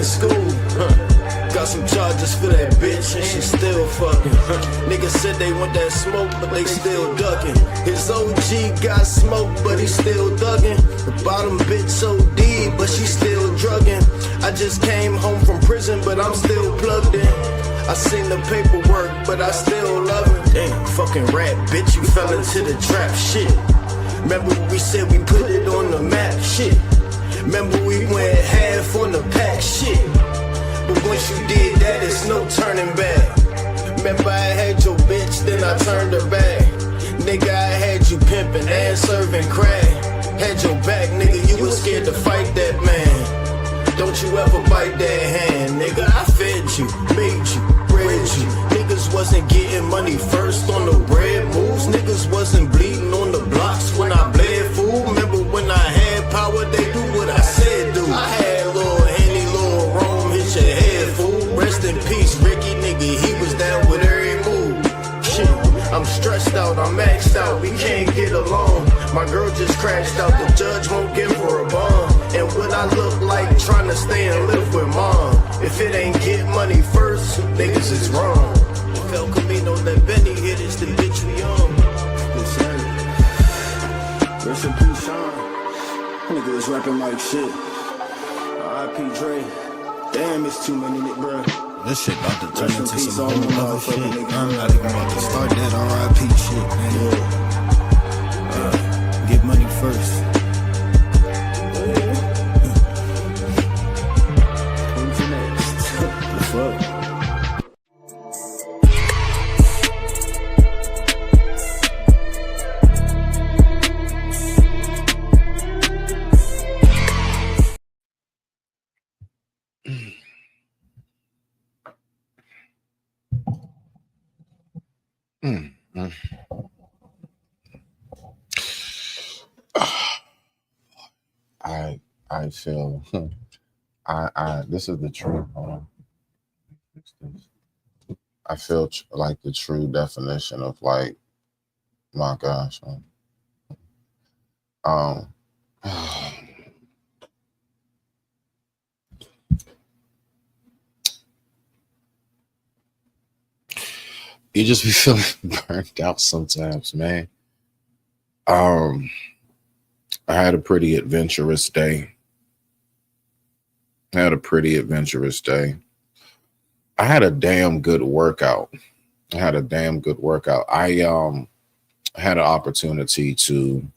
in school. Got some charges for that bitch and she still fucking. Niggas said they want that smoke, but they still ducking. His OG got smoke, but he still thugging. The bottom bitch OD, but she still drugging. I just came home from prison, but I'm still plugged in. I seen the paperwork, but I still love him. Damn, fucking rat, bitch, you fell into the trap, shit. Remember we said we put it on the map, shit. Remember we went half on the pack, shit. But once you did that, it's no turning back. Remember I had your bitch, then I turned her back. Nigga, I had you pimping and serving crack. Had your back, nigga, you was scared to fight that man. Don't you ever bite that hand, nigga. I fed you, made you, bred you. Niggas wasn't getting money first on the red moves. Niggas wasn't bleeding on the blocks when I bled fool. Remember when I had power, they do what I said do. I had Lil Henny, Lil Rome, hit your head, fool. Rest in peace, Ricky, nigga, he was down with every move. Shit, I'm stressed out, I'm maxed out, we can't get along. My girl just crashed out, the judge won't give her a bond. And what I look like trying to stay and live with mom. If it ain't get money first, niggas is wrong. If El Camino that Benny hit is the bitch we on. Rest in peace, Sean. Nigga was rapping like shit. R.I.P. Dre. Damn, it's too many, bro. This shit about to turn into some whole other shit. I'm not even about to start that R.I.P. shit, man. Get money first. Who's next? The fuck? I feel I this is the truth. I feel like the true definition of like, my gosh, you just be feeling burnt out sometimes, man. I had a pretty adventurous day. I had a damn good workout. I had an opportunity to,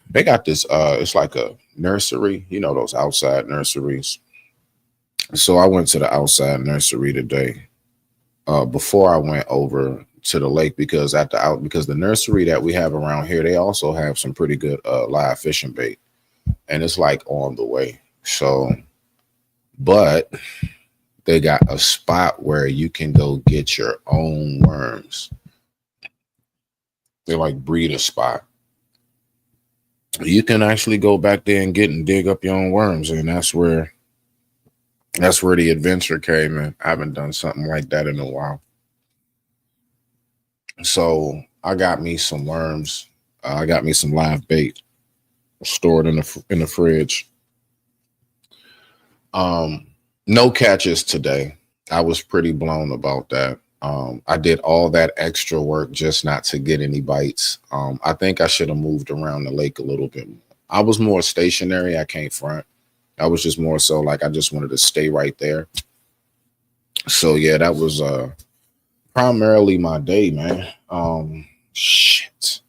they got this, it's like a nursery, you know, those outside nurseries. So I went to the outside nursery today, before I went over to the lake, because because the nursery that we have around here, they also have some pretty good live fishing bait, and it's like on the way. So, but they got a spot where you can go get your own worms. They like breed a spot. You can actually go back there and dig up your own worms, and that's where the adventure came in. I haven't done something like that in a while. So I got me some worms. I got me some live bait stored in the fridge. No catches today. I was pretty blown about that. I did all that extra work just not to get any bites. I think I should have moved around the lake a little bit. I was more stationary. I can't front. I was just more so like I just wanted to stay right there. So yeah, that was primarily my day, man. Shit.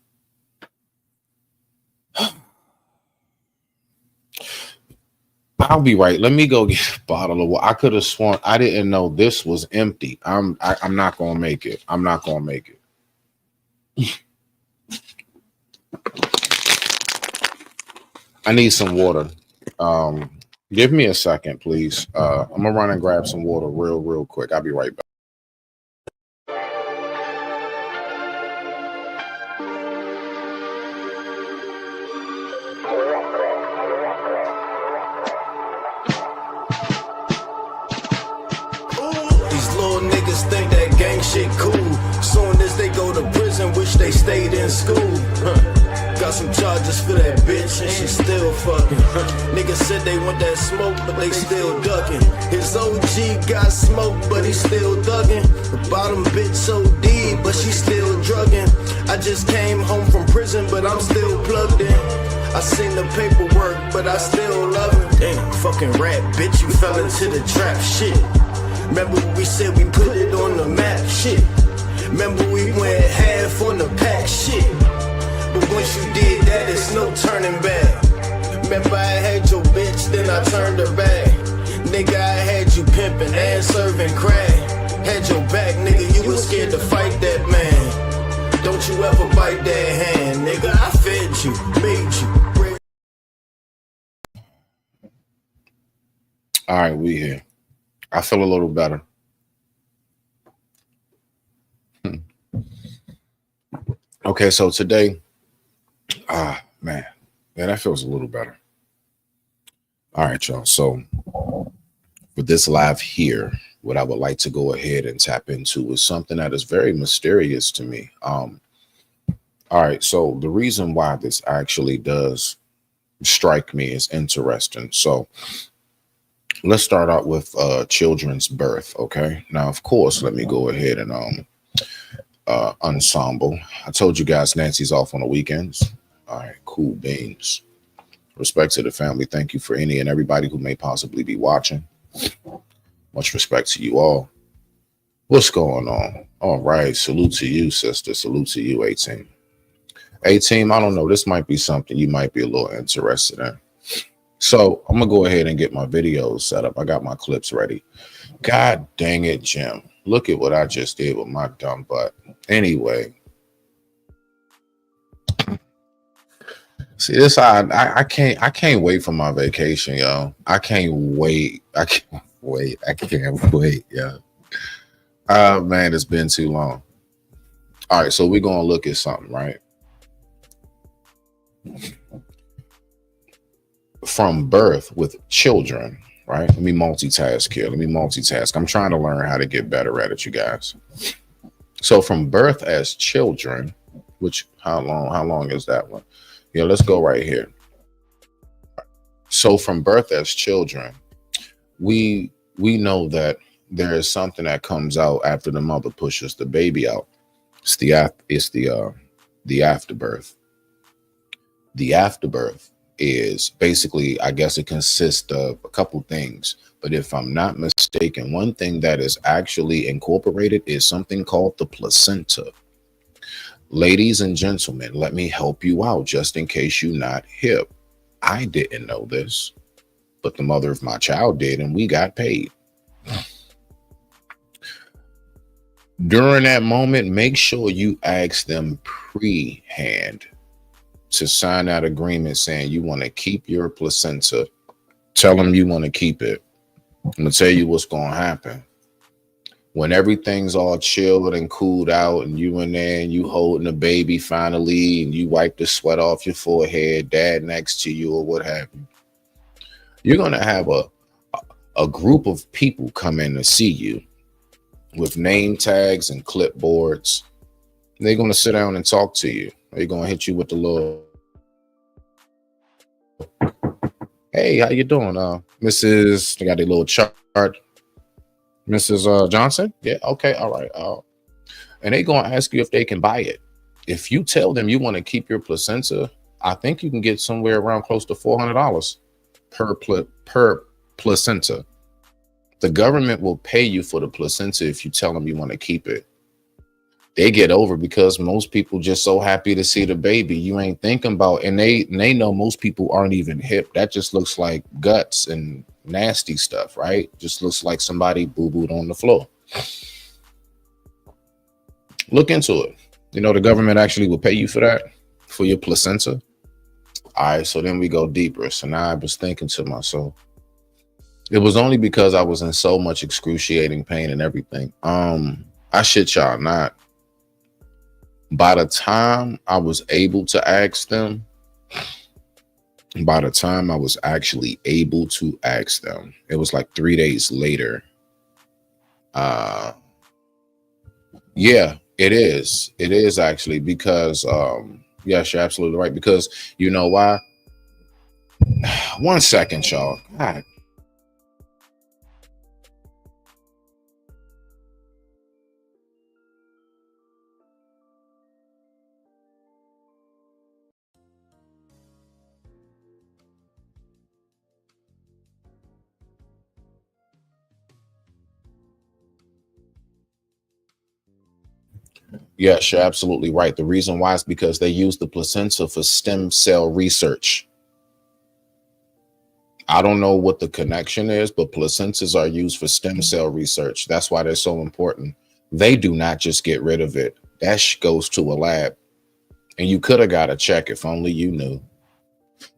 I'll be right. Let me go get a bottle of water. I could have sworn I didn't know this was empty. I'm not gonna make it. I'm not gonna make it. I need some water. Give me a second, please. I'm gonna run and grab some water real quick. I'll be right back. Think that gang shit cool. Soon as they go to prison, wish they stayed in school. Got Got some charges for that bitch and she still fucking. Niggas said they want that smoke, but they still ducking. His OG got smoke, but he still thugging. The bottom bitch OD, but she still drugging. I just came home from prison, but I'm still plugged in. I seen the paperwork, but I still love him. Damn, fucking rat, bitch, you fell into the trap, shit. Remember we said we put it on the map, shit. Remember we went half on the pack, shit. But once you did that, it's no turning back. Remember I had your bitch, then I turned her back. Nigga, I had you pimping and serving crack. Had your back, nigga, you was scared to fight that man. Don't you ever bite that hand, nigga. I fed you, made you. All right, we here. I feel a little better. Okay, so today, man, that feels a little better. All right, y'all. So for this live here, what I would like to go ahead and tap into is something that is very mysterious to me. All right, so the reason why this actually does strike me is interesting. So let's start out with children's birth. Okay, now of course, let me go ahead and ensemble. I told you guys Nancy's off on the weekends. All right, cool beans. Respect to the family. Thank you for any and everybody who may possibly be watching. Much respect to you all. What's going on? All right, salute to you, sister. Salute to you, 18. 18, I don't know. This might be something you might be a little interested in. So I'm gonna go ahead and get my videos set up. I got my clips ready. God dang it, Jim. Look at what I just did with my dumb butt. Anyway. See, this I can't wait for my vacation, yo. I can't wait. I can't wait, yo. Man, it's been too long. All right, so we're gonna look at something, right? From birth with children, right? Let me multitask here. I'm trying to learn how to get better at it, you guys. So from birth as children, which how long is that one? Yeah, let's go right here. So from birth as children, we know that there is something that comes out after the mother pushes the baby out. It's the afterbirth. The afterbirth is basically, I guess it consists of a couple things, but if I'm not mistaken, one thing that is actually incorporated is something called the placenta. Ladies and gentlemen, let me help you out just in case you're not hip. I didn't know this, but the mother of my child did, and we got paid. During that moment, make sure you ask them pre-hand to sign that agreement saying you want to keep your placenta. Tell them you want to keep it. I'm going to tell you what's going to happen. When everything's all chilled and cooled out and you in there and you holding the baby finally and you wipe the sweat off your forehead, dad next to you or what have you, you're going to have a group of people come in to see you with name tags and clipboards. They're going to sit down and talk to you. They're going to hit you with the little, hey, how you doing? Mrs. They got a little chart. Mrs. Johnson? Yeah, okay, all right. And they're going to ask you if they can buy it. If you tell them you want to keep your placenta, I think you can get somewhere around close to $400 per placenta. The government will pay you for the placenta if you tell them you want to keep it. They get over because most people just so happy to see the baby. You ain't thinking about, and they know most people aren't even hip. That just looks like guts and nasty stuff, right? Just looks like somebody boo-booed on the floor. Look into it. You know, the government actually will pay you for that, for your placenta. All right, so then we go deeper. So now I was thinking to myself, it was only because I was in so much excruciating pain and everything. I shit y'all not. By the time I was able to ask them, by the time I was actually able to ask them, it was like 3 days later. Yeah, it is. It is actually because Yes, you're absolutely right. Because you know why? 1 second, y'all. God. Yes, you're absolutely right. The reason why is because they use the placenta for stem cell research. I don't know what the connection is, but placentas are used for stem cell research. That's why they're so important. They do not just get rid of it. That goes to a lab. And you could have got a check if only you knew.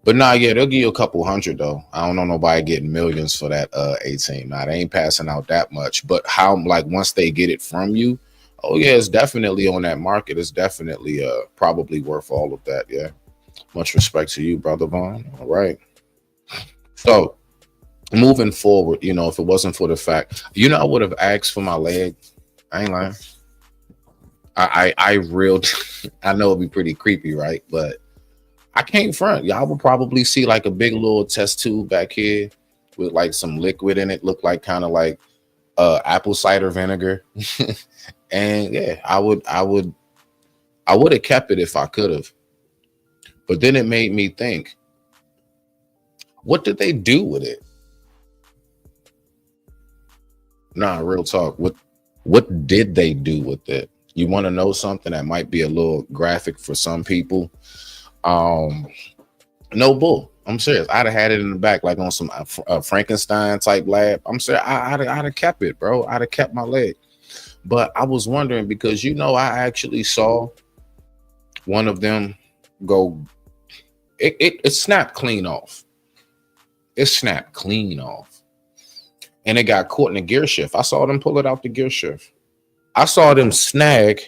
But nah, yeah, they'll give you a couple hundred though. I don't know nobody getting millions for that 18. Nah, they ain't passing out that much. But how like once they get it from you, oh yeah, it's definitely on that market. It's definitely probably worth all of that. Yeah. Much respect to you, brother Vaughn. All right. So moving forward, you know, if it wasn't for the fact, you know, I would have asked for my leg. I ain't lying. I real I know it'd be pretty creepy, right? But I can't front. Y'all will probably see like a big little test tube back here with like some liquid in it, look like kind of like apple cider vinegar. And yeah, I would have kept it if I could have. But then it made me think, what did they do with it? Nah, real talk. What did they do with it? You want to know something that might be a little graphic for some people? Um, no bull. I'm serious. I'd have had it in the back, like on some Frankenstein type lab. I'm serious. I'd have kept it, bro. I'd have kept my leg. But I was wondering because you know I actually saw one of them go. It snapped clean off. It snapped clean off, and it got caught in the gear shift. I saw them pull it out the gear shift. I saw them snag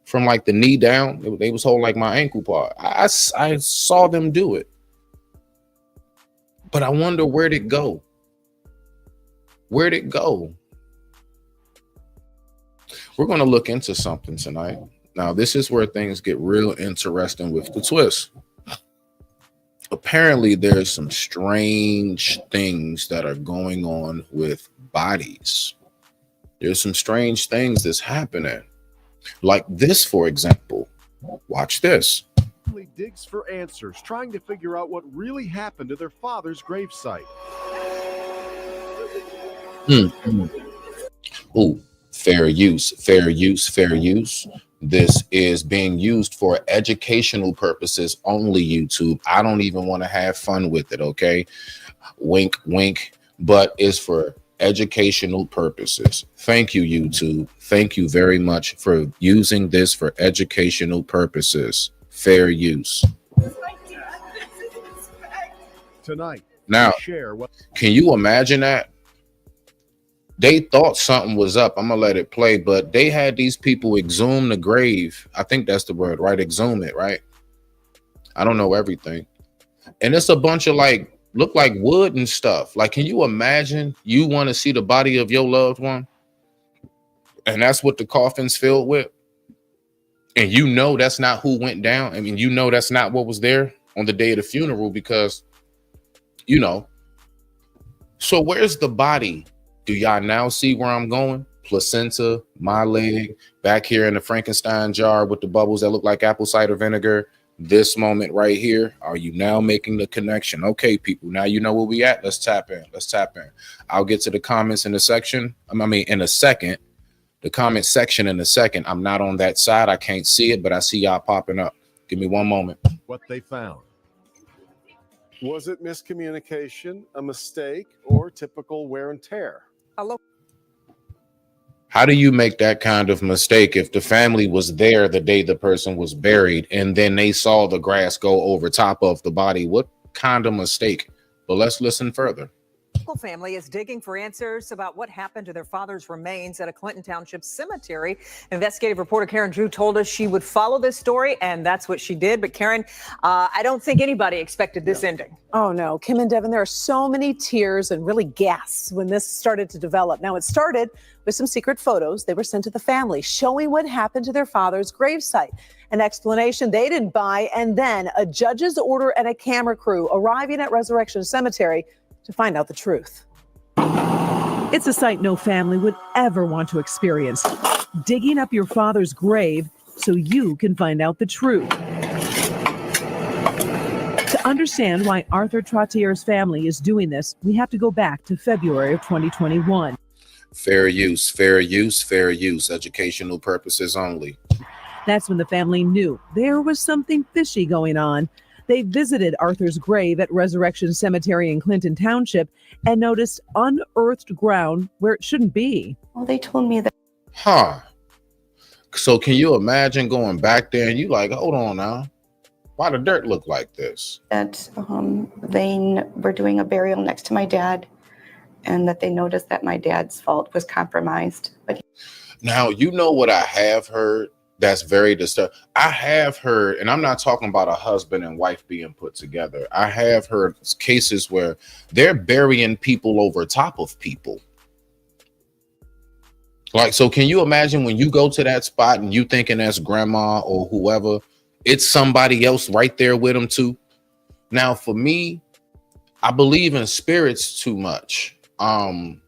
from like the knee down. They was holding like my ankle part. I saw them do it. But I wonder where'd it go? Where'd it go? We're going to look into something tonight. Now, this is where things get real interesting with the twist. Apparently, there's some strange things that are going on with bodies. There's some strange things that's happening. Like this, for example. Watch this. Digs for answers, trying to figure out what really happened to their father's gravesite. Oh, fair use, fair use, fair use. This is being used for educational purposes only, YouTube. I don't even want to have fun with it, okay? Wink, wink, but it's for educational purposes. Thank you, YouTube. Thank you very much for using this for educational purposes. Fair use. Tonight, now, share what can you imagine that? They thought something was up. I'm gonna let it play, but they had these people exhume the grave. I think that's the word, right? Exhume it, right? I don't know everything. And it's a bunch of like, look like wood and stuff. Like, can you imagine you want to see the body of your loved one? And that's what the coffin's filled with. And you know that's not who went down. I mean, you know that's not what was there on the day of the funeral because, you know. So where's the body? Do y'all now see where I'm going? Placenta, my leg, back here in the Frankenstein jar with the bubbles that look like apple cider vinegar. This moment right here. Are you now making the connection? Okay, people. Now you know where we at. Let's tap in. Let's tap in. I'll get to the comments in a section. In a second. The comment section in a second. I'm not on that side. I can't see it, but I see y'all popping up. Give me one moment. What they found. Was it miscommunication, a mistake, or typical wear and tear? How do you make that kind of mistake if the family was there the day the person was buried and then they saw the grass go over top of the body? What kind of mistake? But let's listen further. local family is digging for answers about what happened to their father's remains at a Clinton Township cemetery. Investigative reporter Karen Drew told us she would follow this story, and that's what she did. But Karen, I don't think anybody expected this ending. Oh, no. Kim and Devin, there are so many tears and really gasps when this started to develop. Now, it started with some secret photos. They were sent to the family showing what happened to their father's gravesite. An explanation they didn't buy, and then a judge's order and a camera crew arriving at Resurrection Cemetery to find out the truth. It's a sight no family would ever want to experience. Digging up your father's grave so you can find out the truth. To understand why Arthur Trottier's family is doing this, we have to go back to February of 2021. Fair use, fair use, fair use. Educational purposes only. That's when the family knew there was something fishy going on. They visited Arthur's grave at Resurrection Cemetery in Clinton Township and noticed unearthed ground where it shouldn't be. Well, they told me that. Huh. So can you imagine going back there and you like, hold on now. Why the dirt look like this? That they were doing a burial next to my dad, and that they noticed that my dad's vault was compromised. But now, you know what I have heard that's very disturbing. I have heard, and I'm not talking about a husband and wife being put together. I have heard cases where they're burying people over top of people. Like, so can you imagine when you go to that spot and you thinking that's grandma or whoever, it's somebody else right there with them too. Now, for me, I believe in spirits too much. I'm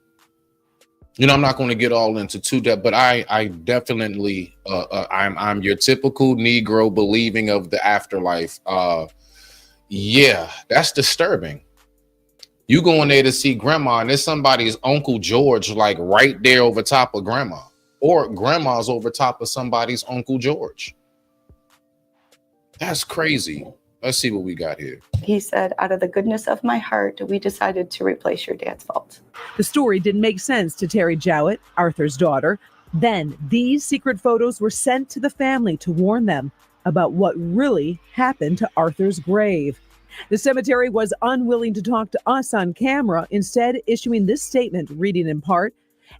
not going to get all into too depth, but I definitely, I'm your typical Negro believing of the afterlife. Yeah, that's disturbing. You going there to see grandma and there's somebody's Uncle George, like right there over top of grandma, or grandma's over top of somebody's Uncle George. That's crazy. Let's see what we got here. he said, out of the goodness of my heart, we decided to replace your dad's vault. The story didn't make sense to Terry Jowett, Arthur's daughter. Then these secret photos were sent to the family to warn them about what really happened to Arthur's grave. The cemetery was unwilling to talk to us on camera, instead issuing this statement, reading in part,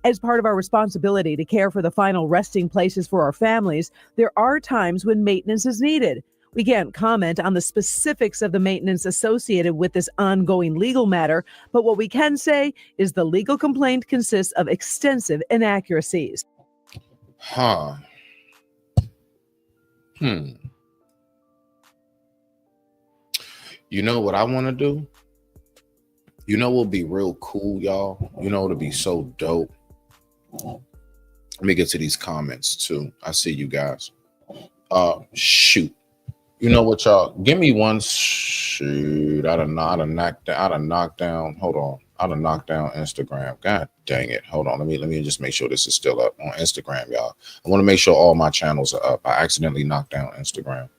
as part of our responsibility to care for the final resting places for our families, there are times when maintenance is needed. We can't comment on the specifics of the maintenance associated with this ongoing legal matter, but what we can say is the legal complaint consists of extensive inaccuracies. You know what I want to do? You know what would be real cool, y'all? You know what would be so dope? Let me get to these comments too. I see you guys. Shoot. You know what, y'all? Give me one. Shoot. I'd have knocked down. Hold on. I'd have knocked down Instagram. God dang it. Hold on. Let me just make sure this is still up on Instagram, y'all. I want to make sure all my channels are up. I accidentally knocked down Instagram.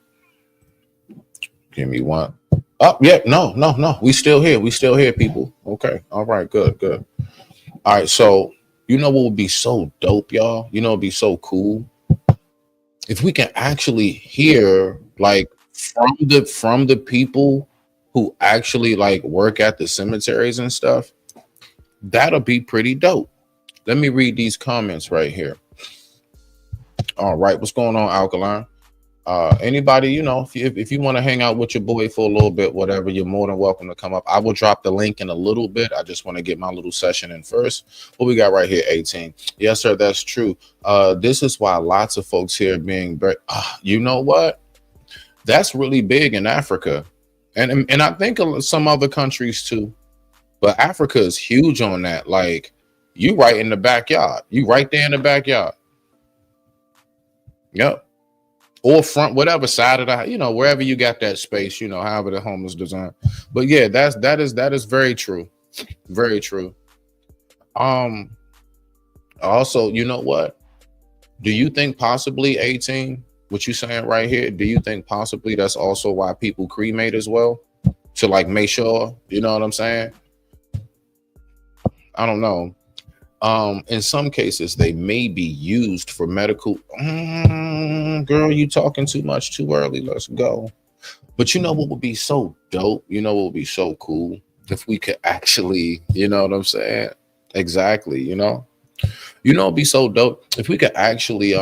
Give me one. Oh, yeah. No. We still here. We still here, people. Okay. All right. Good. All right. So, you know what would be so dope, y'all? You know, it'd be so cool if we can actually hear like from the people who actually like work at the cemeteries and stuff. That'll be pretty dope. Let me read these comments right here. All right, what's going on, Alkaline? Anybody, you know, if you want to hang out with your boy for a little bit, whatever, you're more than welcome to come up. I will drop the link in a little bit. I just want to get my little session in first. What we got right here, 18. Yes, sir, that's true. This is why lots of folks here are being you know what? That's really big in Africa. And I think some other countries too. But Africa is huge on that. Like, you right in the backyard. You right there in the backyard. Yep. Or front, whatever side of the, you know, wherever you got that space, you know, however the home is designed. But yeah, that is very true. Very true. Also, you know what? Do you think possibly 18, what you saying right here, do you think possibly that's also why people cremate as well? To like make sure, you know what I'm saying? I don't know. In some cases, they may be used for medical. Girl, you talking too much too early. Let's go. But you know what would be so dope? You know what would be so cool? if we could actually, you know what I'm saying? Exactly, it'd be so dope if we could actually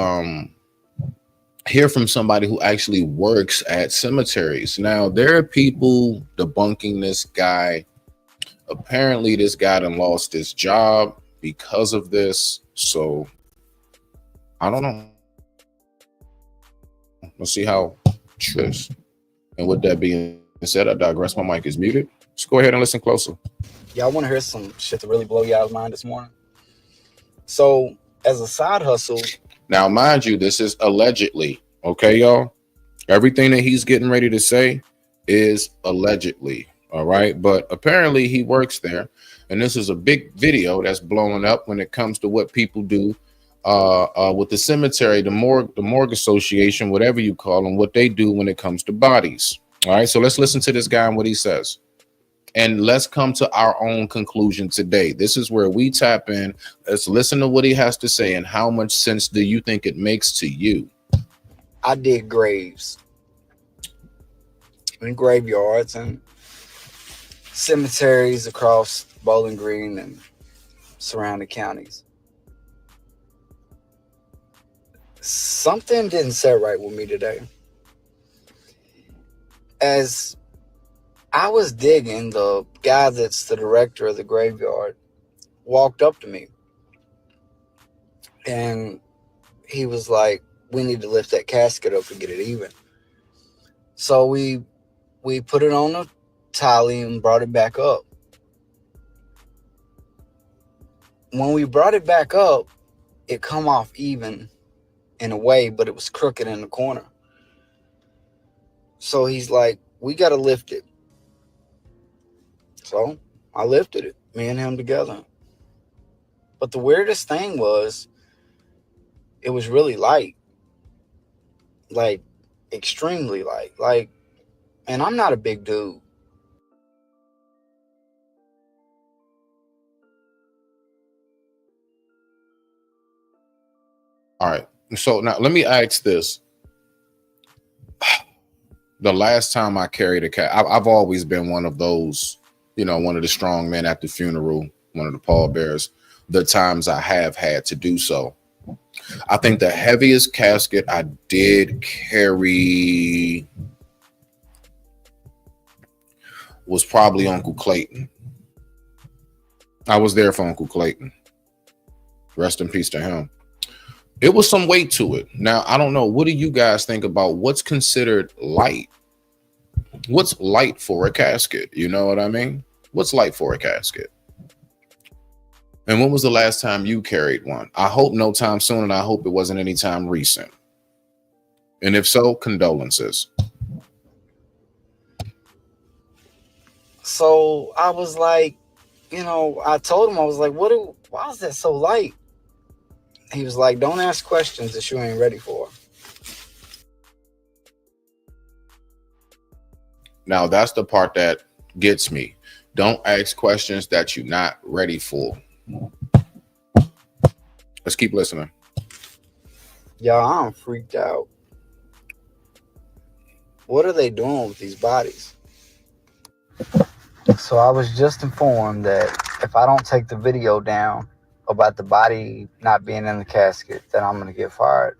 hear from somebody who actually works at cemeteries. Now, there are people debunking this guy. Apparently, this guy done lost his job because of this. So, I don't know. Let's see how Trish. And with that being said, I digress. My mic is muted. Let's go ahead and listen closer. Y'all want to hear some shit to really blow y'all's mind this morning? So, as a side hustle. Now, mind you, this is allegedly. Okay, y'all? Everything that he's getting ready to say is allegedly. All right. But apparently he works there. And this is a big video that's blowing up when it comes to what people do with the cemetery, the morgue association, whatever you call them, what they do when it comes to bodies. All right. So let's listen to this guy and what he says. And let's come to our own conclusion today. This is where we tap in. Let's listen to what he has to say and how much sense do you think it makes to you? I did graves and graveyards and cemeteries across Bowling Green and surrounding counties. Something didn't set right with me today. As I was digging, the guy that's the director of the graveyard walked up to me and he was like, we need to lift that casket up and get it even. So we put it on a tally and brought it back up. When we brought it back up, it come off even in a way, but it was crooked in the corner. So he's like, we got to lift it. So I lifted it, me and him together. But the weirdest thing was, it was really light. Like, extremely light. Like, and I'm not a big dude. All right. So now let me ask this. The last time I carried a cat, I've always been one of those, one of the strong men at the funeral, one of the pallbearers, the times I have had to do so. I think the heaviest casket I did carry was probably Uncle Clayton. I was there for Uncle Clayton. Rest in peace to him. It was some weight to it. Now, I don't know. What do you guys think about what's considered light? What's light for a casket? You know what I mean? What's light for a casket? And when was the last time you carried one? I hope no time soon, and I hope it wasn't any time recent. And if so, condolences. So I was like, I told him, I was like, why is that so light? He was like, don't ask questions that you ain't ready for. Now, that's the part that gets me. Don't ask questions that you're not ready for. Let's keep listening. Y'all, I'm freaked out. What are they doing with these bodies? So I was just informed that if I don't take the video down about the body not being in the casket, then I'm going to get fired.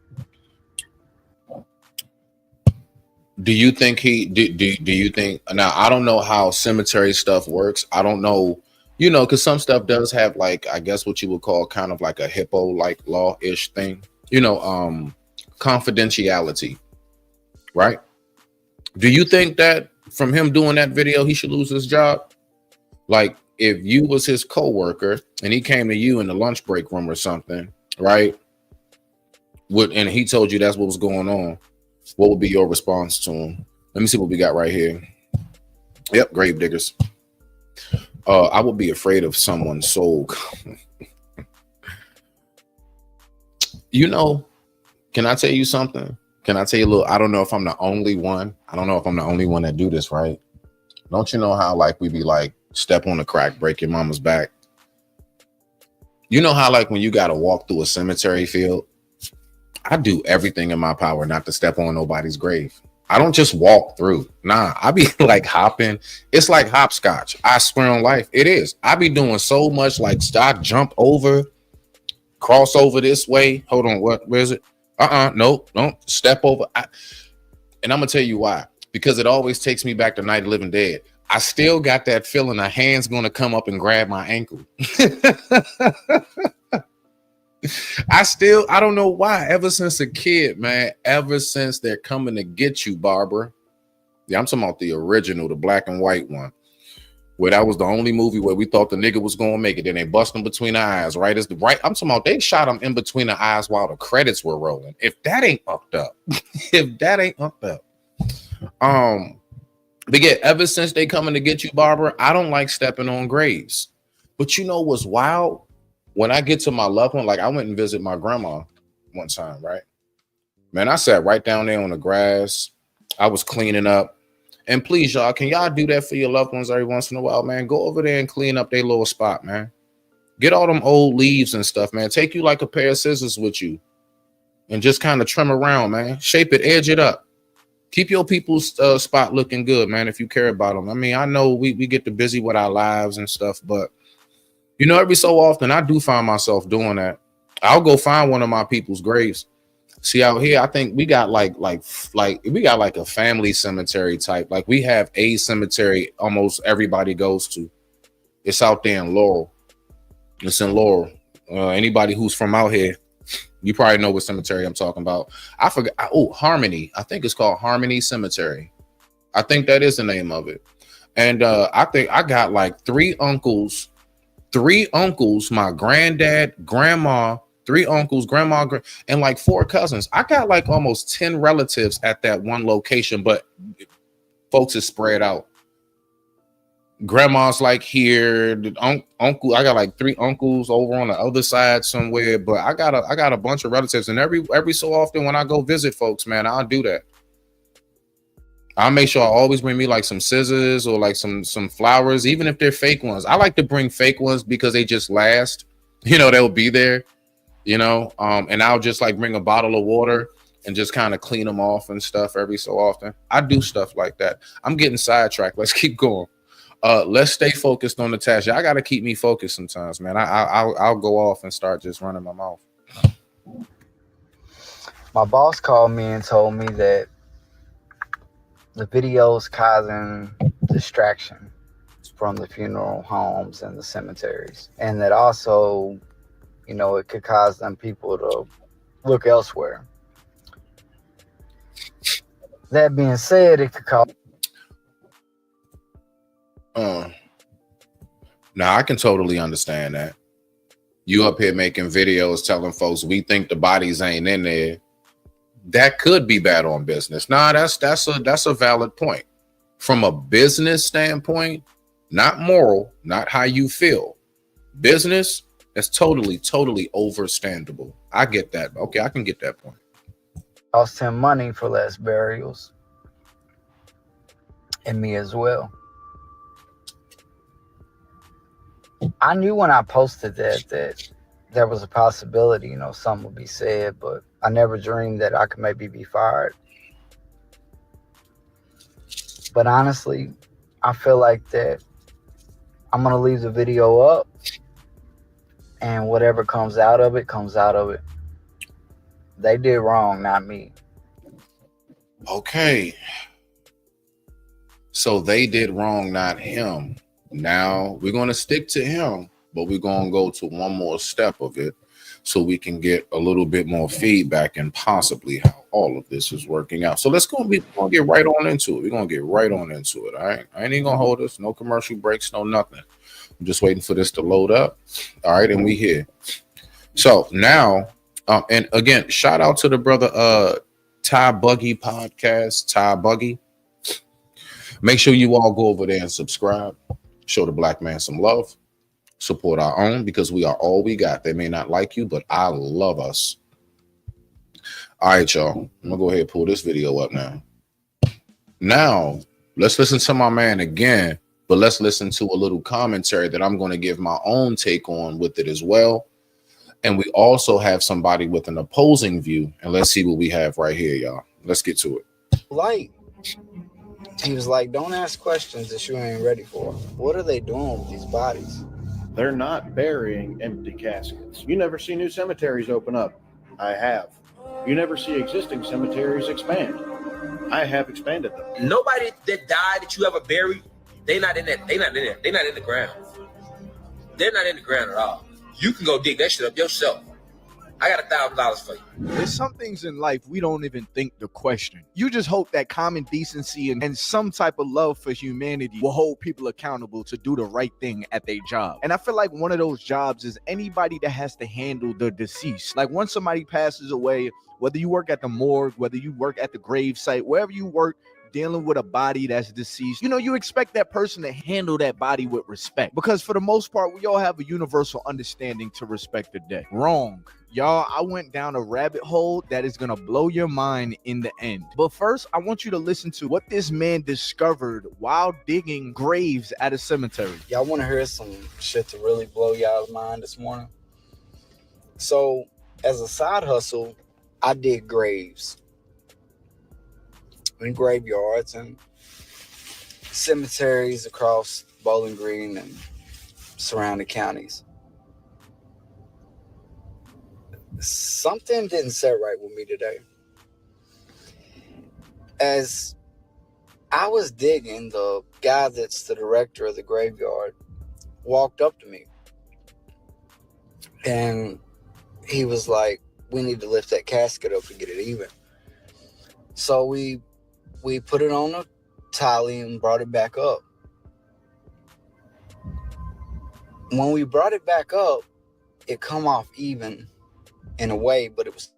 Do you think do you think, now I don't know how cemetery stuff works. I don't know, because some stuff does have, like, I guess what you would call kind of like a HIPAA like law-ish thing, confidentiality, right? Do you think that from him doing that video, he should lose his job? Like, if you was his coworker and he came to you in the lunch break room or something, right? And he told you that's what was going on, what would be your response to him? Let me see what we got right here. Yep, grave diggers. I would be afraid of someone's soul. Can I tell you something? Can I tell you a little? I don't know if I'm the only one. I don't know if I'm the only one that do this, right? Don't you know how, like, we be like, step on the crack, break your mama's back? You know how, like, when you got to walk through a cemetery field, I do everything in my power not to step on nobody's grave. I don't just walk through. Nah, I be like hopping. It's like hopscotch. I swear on life, it is. I be doing so much like I jump over, cross over this way. Hold on, where is it? Nope, don't step over. And I'm gonna tell you why. Because it always takes me back to Night of the Living Dead. I still got that feeling a hand's gonna come up and grab my ankle. I don't know why. Ever since a kid, man, ever since they're coming to get you, Barbara. Yeah, I'm talking about the original, the black and white one. Where that was the only movie where we thought the nigga was gonna make it. Then they bust him between the eyes, right? I'm talking about they shot him in between the eyes while the credits were rolling. If that ain't upped up, if that ain't upped up. But yeah, ever since they coming to get you, Barbara, I don't like stepping on graves. But you know what's wild? When I get to my loved one, like I went and visit my grandma one time, right? Man, I sat right down there on the grass. I was cleaning up. And please, y'all, can y'all do that for your loved ones every once in a while, man? Go over there and clean up their little spot, man. Get all them old leaves and stuff, man. Take you like a pair of scissors with you and just kind of trim around, man. Shape it, edge it up. Keep your people's spot looking good, man, if you care about them. I mean, I know we get too busy with our lives and stuff, but, you know, every so often I do find myself doing that. I'll go find one of my people's graves. See, out here, I think we got like we got like a family cemetery type. Like we have a cemetery almost everybody goes to. It's out there in Laurel. It's in Laurel. Anybody who's from out here, you probably know what cemetery I'm talking about. I forgot. Oh, Harmony. I think it's called Harmony Cemetery. I think that is the name of it. And I think I got like three uncles, my granddad, grandma, three uncles, grandma, and like four cousins. I got like almost 10 relatives at that one location, but folks is spread out. Grandma's like here, uncle. I got like three uncles over on the other side somewhere, but I got a bunch of relatives, and every so often when I go visit folks, man, I'll do that. I'll make sure I always bring me like some scissors or like some flowers, even if they're fake ones. I like to bring fake ones because they just last. You know, they'll be there. You know, and I'll just like bring a bottle of water and just kind of clean them off and stuff every so often. I do stuff like that. I'm getting sidetracked. Let's keep going. Let's stay focused on the task. I got to keep me focused sometimes, man. I'll go off and start just running my mouth. My boss called me and told me that the video's causing distraction from the funeral homes and the cemeteries, and that also, you know, it could cause them people to look elsewhere. That being said, it could cause. Now I can totally understand that. You up here making videos telling folks we think the bodies ain't in there. That could be bad on business. Nah, that's a valid point. From a business standpoint, not moral, not how you feel. Business, that's totally overstandable. I get that. Okay, I can get that point. Cost him money for less burials. And me as well. I knew when I posted that there was a possibility, you know, something would be said, but I never dreamed that I could maybe be fired. But honestly, I feel like that I'm going to leave the video up, and whatever comes out of it, comes out of it. They did wrong, not me. Okay. So they did wrong, not him. Now we're going to stick to him, but we're going to go to one more step of it so we can get a little bit more feedback and possibly how all of this is working out. So we're going to get right on into it. We're going to get right on into it. All right. I ain't even going to hold us. No commercial breaks, no nothing. I'm just waiting for this to load up. All right. And we here. So now, and again, shout out to the brother, Ty Buggy podcast, Ty Buggy. Make sure you all go over there and subscribe. Show the black man some love. Support our own, because we are all we got. They may not like you, but I love us. All right, y'all. I'm going to go ahead and pull this video up now. Now, let's listen to my man again, but let's listen to a little commentary that I'm going to give my own take on with it as well. And we also have somebody with an opposing view. And let's see what we have right here, y'all. Let's get to it. Light He was like, don't ask questions that you ain't ready for. What are they doing with these bodies? They're not burying empty caskets. You never see new cemeteries open up. I have. You never see existing cemeteries expand. I have expanded them. Nobody that died that you ever buried, they're not in that. They're not in there. They're not in the ground. They're not in the ground at all. You can go dig that shit up yourself. I got $1,000 for you. There's some things in life we don't even think to question. You just hope that common decency and some type of love for humanity will hold people accountable to do the right thing at their job. And I feel like one of those jobs is anybody that has to handle the deceased. Like once somebody passes away, whether you work at the morgue, whether you work at the grave site, wherever you work, dealing with a body that's deceased, you know, you expect that person to handle that body with respect, because for the most part, we all have a universal understanding to respect the dead. Wrong. Y'all, I went down a rabbit hole that is gonna blow your mind in the end. But first, I want you to listen to what this man discovered while digging graves at a cemetery. Y'all want to hear some shit to really blow y'all's mind this morning? So, as a side hustle, I dig graves in graveyards and cemeteries across Bowling Green and surrounding counties. Something didn't set right with me today. As I was digging, the guy that's the director of the graveyard walked up to me and he was like, we need to lift that casket up to get it even. So we put it on a tally and brought it back up. When we brought it back up, it come off even in a way, but it's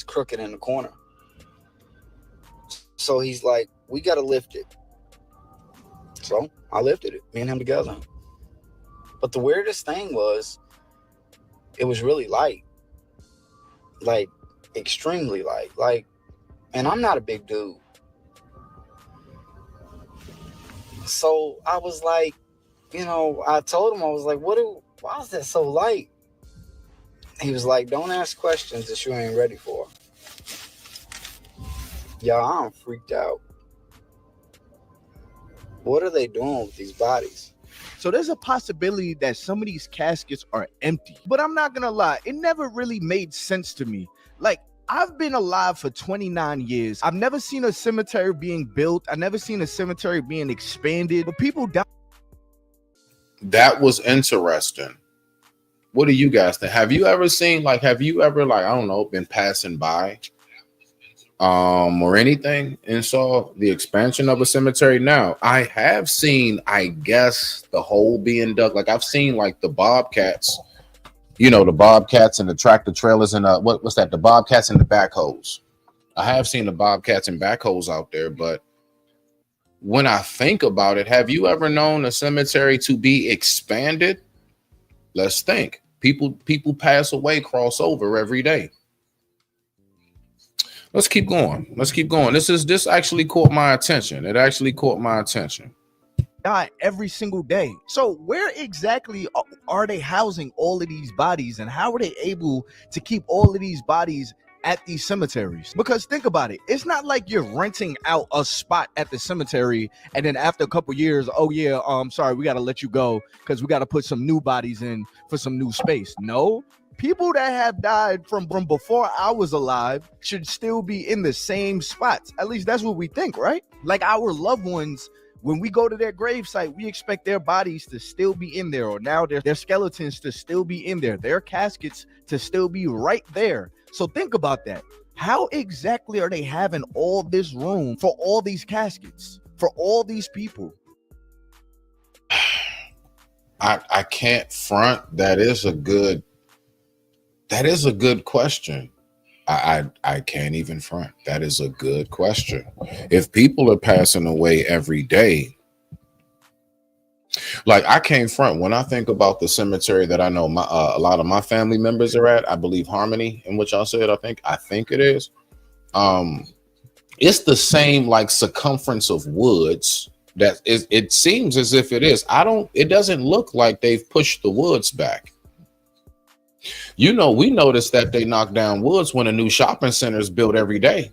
crooked in the corner. So he's like, we got to lift it. So I lifted it, me and him together. But the weirdest thing was, it was really light. Like, extremely light. Like, and I'm not a big dude. So I was like, you know, I told him, I was like, why is that so light? He was like, don't ask questions that you ain't ready for. Y'all, I'm freaked out. What are they doing with these bodies? So there's a possibility that some of these caskets are empty. But I'm not gonna lie, it never really made sense to me. Like, I've been alive for 29 years. I've never seen a cemetery being built. I've never seen a cemetery being expanded. But people die. That was interesting. What do you guys think? Have you ever seen, I don't know, been passing by or anything and saw the expansion of a cemetery? Now, I have seen, I guess, the hole being dug. Like, I've seen like the bobcats, you know, the bobcats and the tractor trailers and what's that? The bobcats and the backhoes. I have seen the bobcats and backhoes out there, but when I think about it, have you ever known a cemetery to be expanded? Let's think. People pass away, cross over every day. Let's keep going. This actually caught my attention. It actually caught my attention. Die every single day. So where exactly are they housing all of these bodies, and how are they able to keep all of these bodies at these cemeteries? Because think about it, it's not like you're renting out a spot at the cemetery and then after a couple years, oh yeah, sorry, we got to let you go because we got to put some new bodies in for some new space. No, people that have died from before I was alive should still be in the same spots. At least that's what we think, right? Like our loved ones, when we go to their gravesite, we expect their bodies to still be in there, or now their skeletons to still be in there, their caskets to still be right there. So think about that. How exactly are they having all this room for all these caskets, for all these people? I can't front. That is a good question. I can't even front. That is a good question. If people are passing away every day, like I can't front. When I think about the cemetery that I know a lot of my family members are at, I believe Harmony, in which I said, I think it is. It's the same like circumference of woods that is. It seems as if it is. It doesn't look like they've pushed the woods back. You know, we noticed that they knock down woods when a new shopping center is built every day.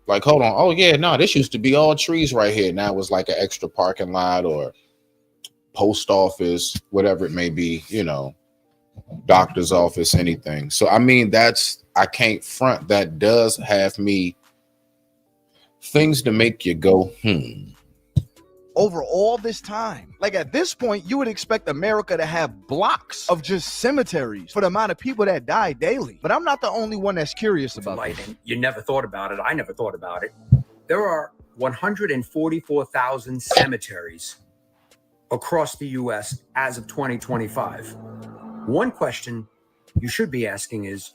Like, hold on. Oh yeah, no, this used to be all trees right here. Now it's like an extra parking lot or post office, whatever it may be, doctor's office, anything. So I mean, I can't front. That does have me things to make you go, Over all this time. Like at this point, you would expect America to have blocks of just cemeteries for the amount of people that die daily. But I'm not the only one that's curious about this. You never thought about it. I never thought about it. There are 144,000 cemeteries across the U.S. as of 2025. One question you should be asking is,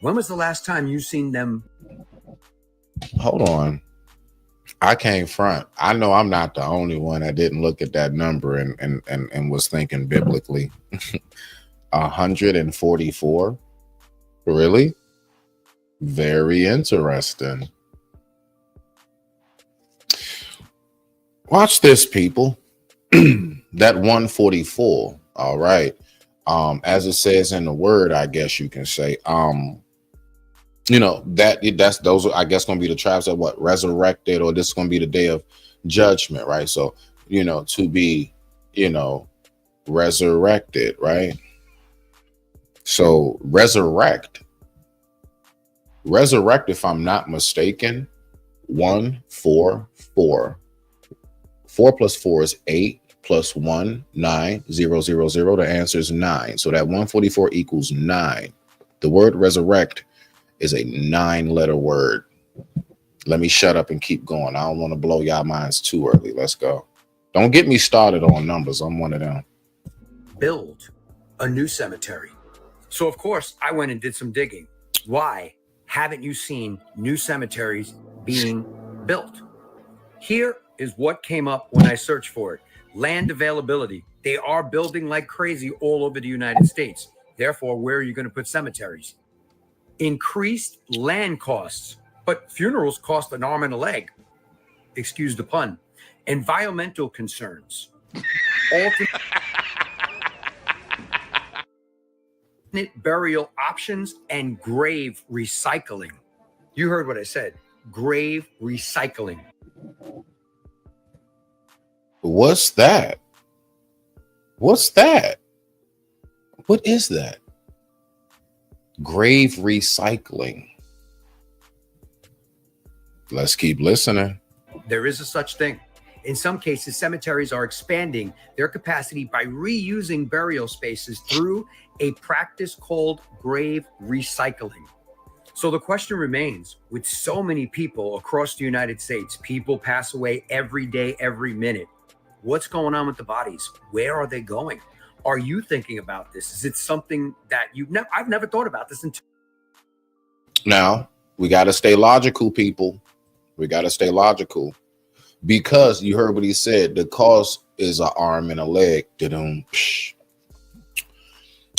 when was the last time you seen them? Hold on. I can't front. I know I'm not the only one that didn't look at that number and was thinking biblically. 144? Really? Very interesting. Watch this, people. That 144. All right. As it says in the word, I guess you can say, those are, I guess, gonna be the tribes that what resurrected, or this is gonna be the day of judgment, right? So, to be, resurrected, right? So resurrect, if I'm not mistaken, 1, 4, 4. 4 plus 4 is 8 plus 1, 9, 0, 0, 0. The answer is 9. So that 144 equals 9. The word resurrect is a 9-letter word. Let me shut up and keep going. I don't want to blow y'all minds too early. Let's go. Don't get me started on numbers. I'm one of them. Build a new cemetery. So of course I went and did some digging. Why haven't you seen new cemeteries being built? Here is what came up when I searched for it. Land availability. They are building like crazy all over the United States. Therefore, where are you going to put cemeteries? Increased land costs, but funerals cost an arm and a leg. Excuse the pun. Environmental concerns. Alternate burial options and grave recycling. You heard what I said. Grave recycling. What's that? What's that? What is that? Grave recycling. Let's keep listening. There is a such thing. In some cases, cemeteries are expanding their capacity by reusing burial spaces through a practice called grave recycling. So the question remains, with so many people across the United States, people pass away every day, every minute. What's going on with the bodies? Where are they going? Are you thinking about this? Is it something that I've never thought about this until now. We got to stay logical, people. We got to stay logical, because you heard what he said. The cost is an arm and a leg.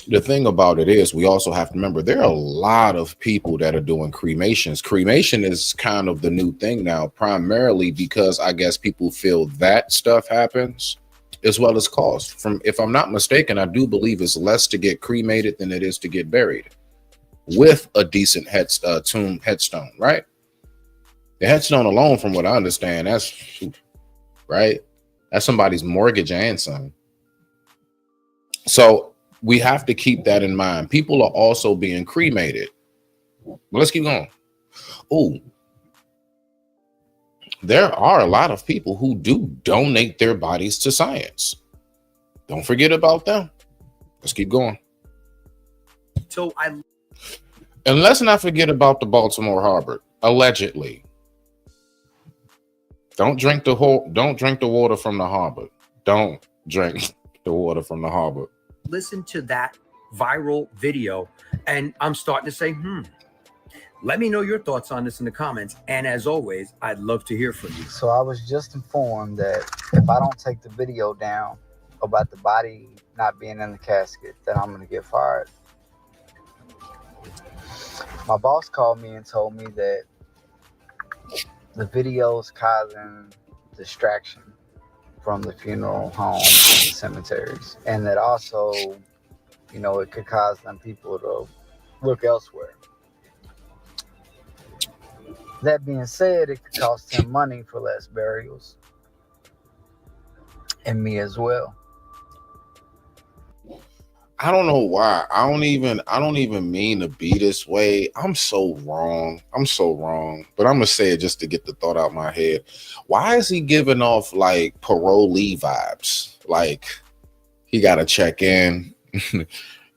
The thing about it is, we also have to remember there are a lot of people that are doing cremations. Cremation is kind of the new thing now, primarily because I guess people feel that stuff happens as well as cost. If I'm not mistaken, I do believe it's less to get cremated than it is to get buried with a decent headstone, right? The headstone alone, from what I understand, that's right. That's somebody's mortgage and some. So we have to keep that in mind. People are also being cremated. But let's keep going. Oh, there are a lot of people who do donate their bodies to science. Don't forget about them. Let's keep going. And let's not forget about the Baltimore Harbor, allegedly. Don't drink the water from the harbor. Don't drink the water from the harbor. listen to that viral video and I'm starting to say, let me know your thoughts on this in the comments. And as always, I'd love to hear from you. So I was just informed that if I don't take the video down about the body not being in the casket, that I'm going to get fired. My boss called me and told me that the video is causing distraction from the funeral homes and the cemeteries. And that also, you know, it could cause them people to look elsewhere. That being said, it could cost him money for less burials. And me as well. I don't know why. I don't even mean to be this way. I'm so wrong. But I'm gonna say it just to get the thought out of my head. Why is he giving off like parolee vibes? Like he gotta check in,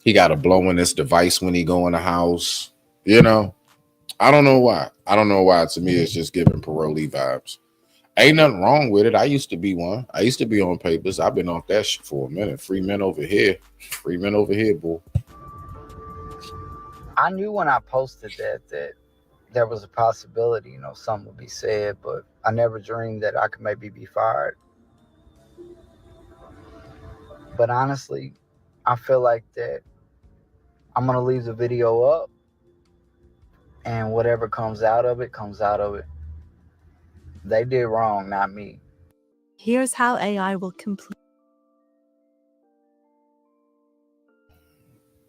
he gotta blow in this device when he go in the house. You know, I don't know why. To me, it's just giving parolee vibes. Ain't nothing wrong with it. I used to be one. I used to be on papers. I've been off that shit for a minute. Free men over here, boy. I knew when I posted that there was a possibility, something would be said, but I never dreamed that I could maybe be fired. But honestly, I feel like that I'm going to leave the video up, and whatever comes out of it, comes out of it. They did wrong, not me. Here's how AI will complete.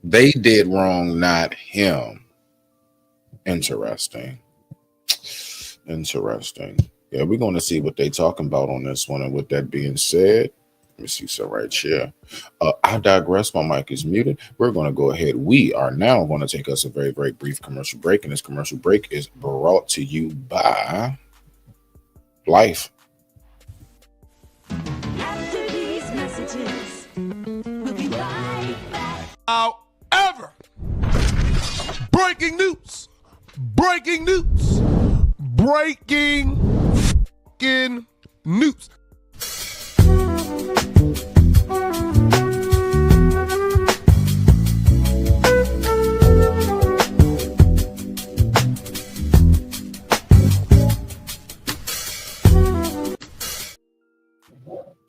They did wrong, not him. Interesting. Yeah, we're going to see what they talking about on this one. And with that being said, let me see some right here. I digress. My mic is muted. We're going to go ahead. We are now going to take us a very, very brief commercial break. And this commercial break is brought to you by Life. After these messages, we'll be right back. However, breaking news.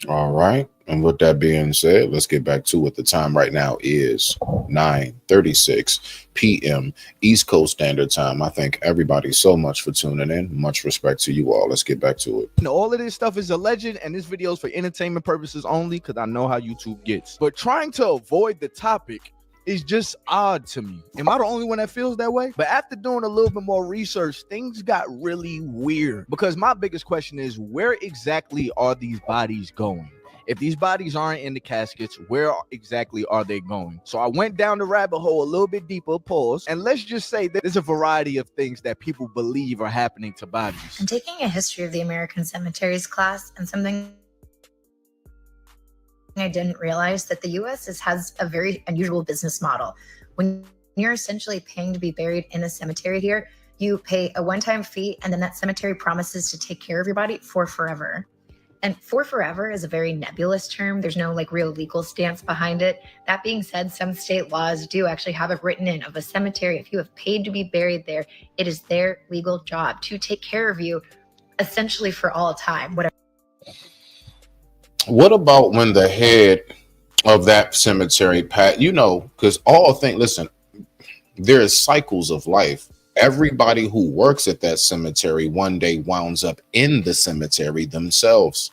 All right. And with that being said, let's get back to it. The time right now is 9:36 p.m. East Coast Standard Time. I thank everybody so much for tuning in. Much respect to you all. Let's get back to it. All of this stuff is alleged, and this video is for entertainment purposes only because I know how YouTube gets. But trying to avoid the topic is just odd to me. Am I the only one that feels that way? But after doing a little bit more research, things got really weird. Because my biggest question is, where exactly are these bodies going? If these bodies aren't in the caskets, where exactly are they going? So I went down the rabbit hole a little bit deeper, pause, and let's just say that there's a variety of things that people believe are happening to bodies. I'm taking a history of the American cemeteries class, and something I didn't realize that the U.S. has a very unusual business model. When you're essentially paying to be buried in a cemetery here, you pay a one-time fee, and then that cemetery promises to take care of your body for forever. And for forever is a very nebulous term. There's no real legal stance behind it. That being said, some state laws do actually have it written in of a cemetery. If you have paid to be buried there, it is their legal job to take care of you essentially for all time. What about when the head of that cemetery, because listen, there is cycles of life. Everybody who works at that cemetery one day winds up in the cemetery themselves.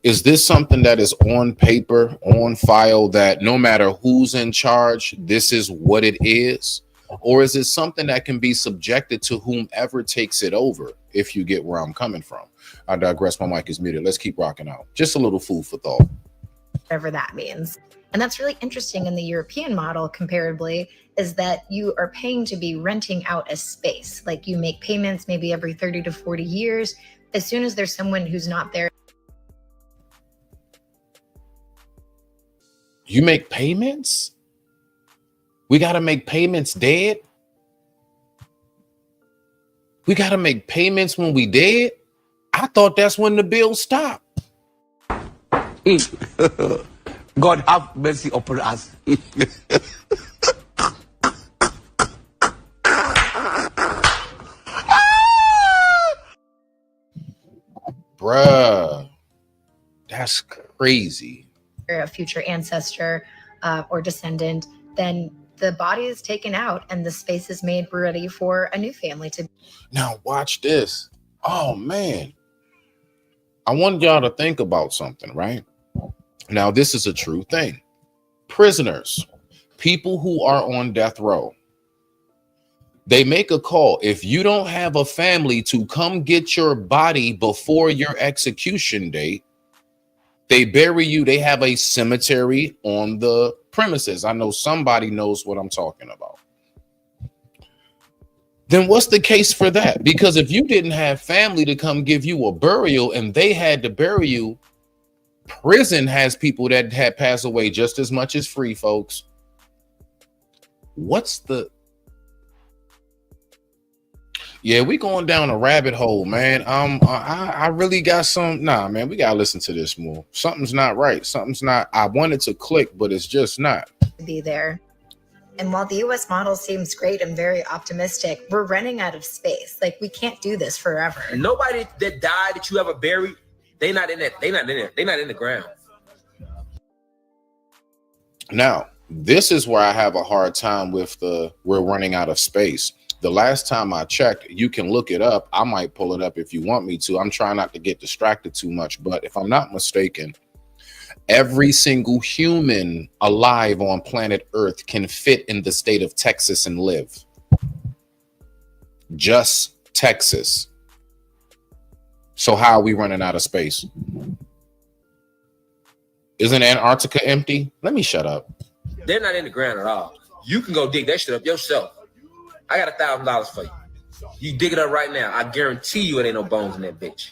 Is this something that is on paper, on file, that no matter who's in charge, this is what it is? Or is it something that can be subjected to whomever takes it over, if you get where I'm coming from? I digress. My mic is muted. Let's keep rocking out. Just a little food for thought. Whatever that means. And that's really interesting in the European model comparably, is that you are paying to be renting out a space. Like you make payments maybe every 30 to 40 years. As soon as there's someone who's not there. You make payments? We got to make payments dead? We got to make payments when we dead? I thought that's when the bill stopped. God have mercy upon us. Bruh, that's crazy. A future ancestor or descendant, then the body is taken out and the space is made ready for a new family to. Now watch this. Oh man. I want y'all to think about something, right? Now, this is a true thing. Prisoners, people who are on death row, They make a call. If you don't have a family to come get your body before your execution date, they bury you. They have a cemetery on the premises. I know somebody knows what I'm talking about. Then what's the case for that? Because if you didn't have family to come give you a burial and they had to bury you, prison has people that had passed away just as much as free folks. What's the... Yeah, we going down a rabbit hole, man. I really got some... Nah, man, we got to listen to this more. Something's not right. Something's not... I wanted to click, but it's just not. Be there. And while the US model seems great and very optimistic, we're running out of space. Like, we can't do this forever. Nobody that died that you ever buried, they not in that. They not in there. They not in the ground. Now, this is where I have a hard time with the we're running out of space. The last time I checked, you can look it up. I might pull it up if you want me to. I'm trying not to get distracted too much, but if I'm not mistaken, every single human alive on planet Earth can fit in the state of Texas and live. Just Texas. So how are we running out of space? Isn't Antarctica empty? Let me shut up. They're not in the ground at all. You can go dig that shit up yourself. I got $1,000 for you. You dig it up right now. I guarantee you it ain't no bones in that bitch.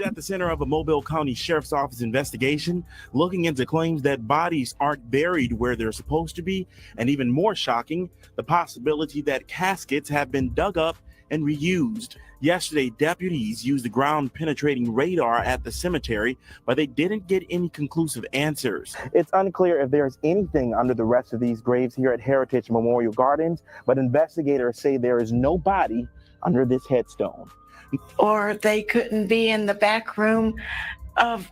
At the center of a Mobile County Sheriff's Office investigation, looking into claims that bodies aren't buried where they're supposed to be, and even more shocking, the possibility that caskets have been dug up and reused. Yesterday, deputies used the ground-penetrating radar at the cemetery, but they didn't get any conclusive answers. It's unclear if there's anything under the rest of these graves here at Heritage Memorial Gardens, but investigators say there is no body under this headstone. Or they couldn't be in the back room of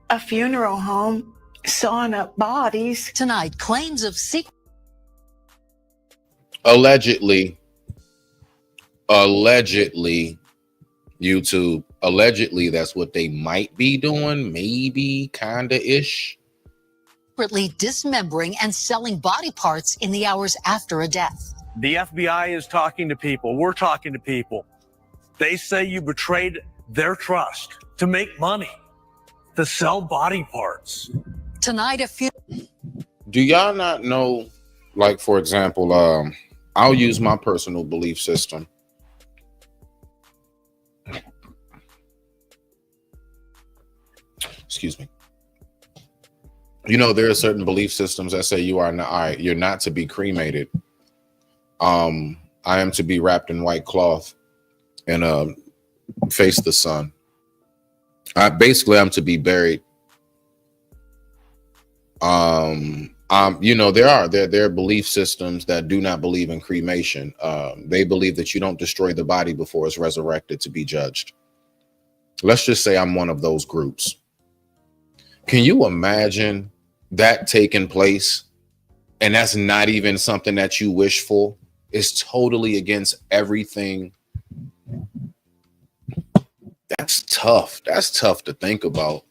a funeral home sawing up bodies. Tonight, claims of secret. Allegedly, YouTube, allegedly, that's what they might be doing. Maybe, kinda-ish. Secretly dismembering and selling body parts in the hours after a death. The FBI is talking to people. We're talking to people. They say you betrayed their trust to make money, to sell body parts. Tonight, a few. Do y'all not know, like, for example, I'll use my personal belief system. Excuse me. You know, there are certain belief systems that say you are not, you're not to be cremated. I am to be wrapped in white cloth and face the sun. Basically, I'm to be buried. You know, there are belief systems that do not believe in cremation. They believe that you don't destroy the body before it's resurrected to be judged. Let's just say I'm one of those groups. Can you imagine that taking place? And that's not even something that you wish for. It's totally against everything. That's tough. That's tough to think about.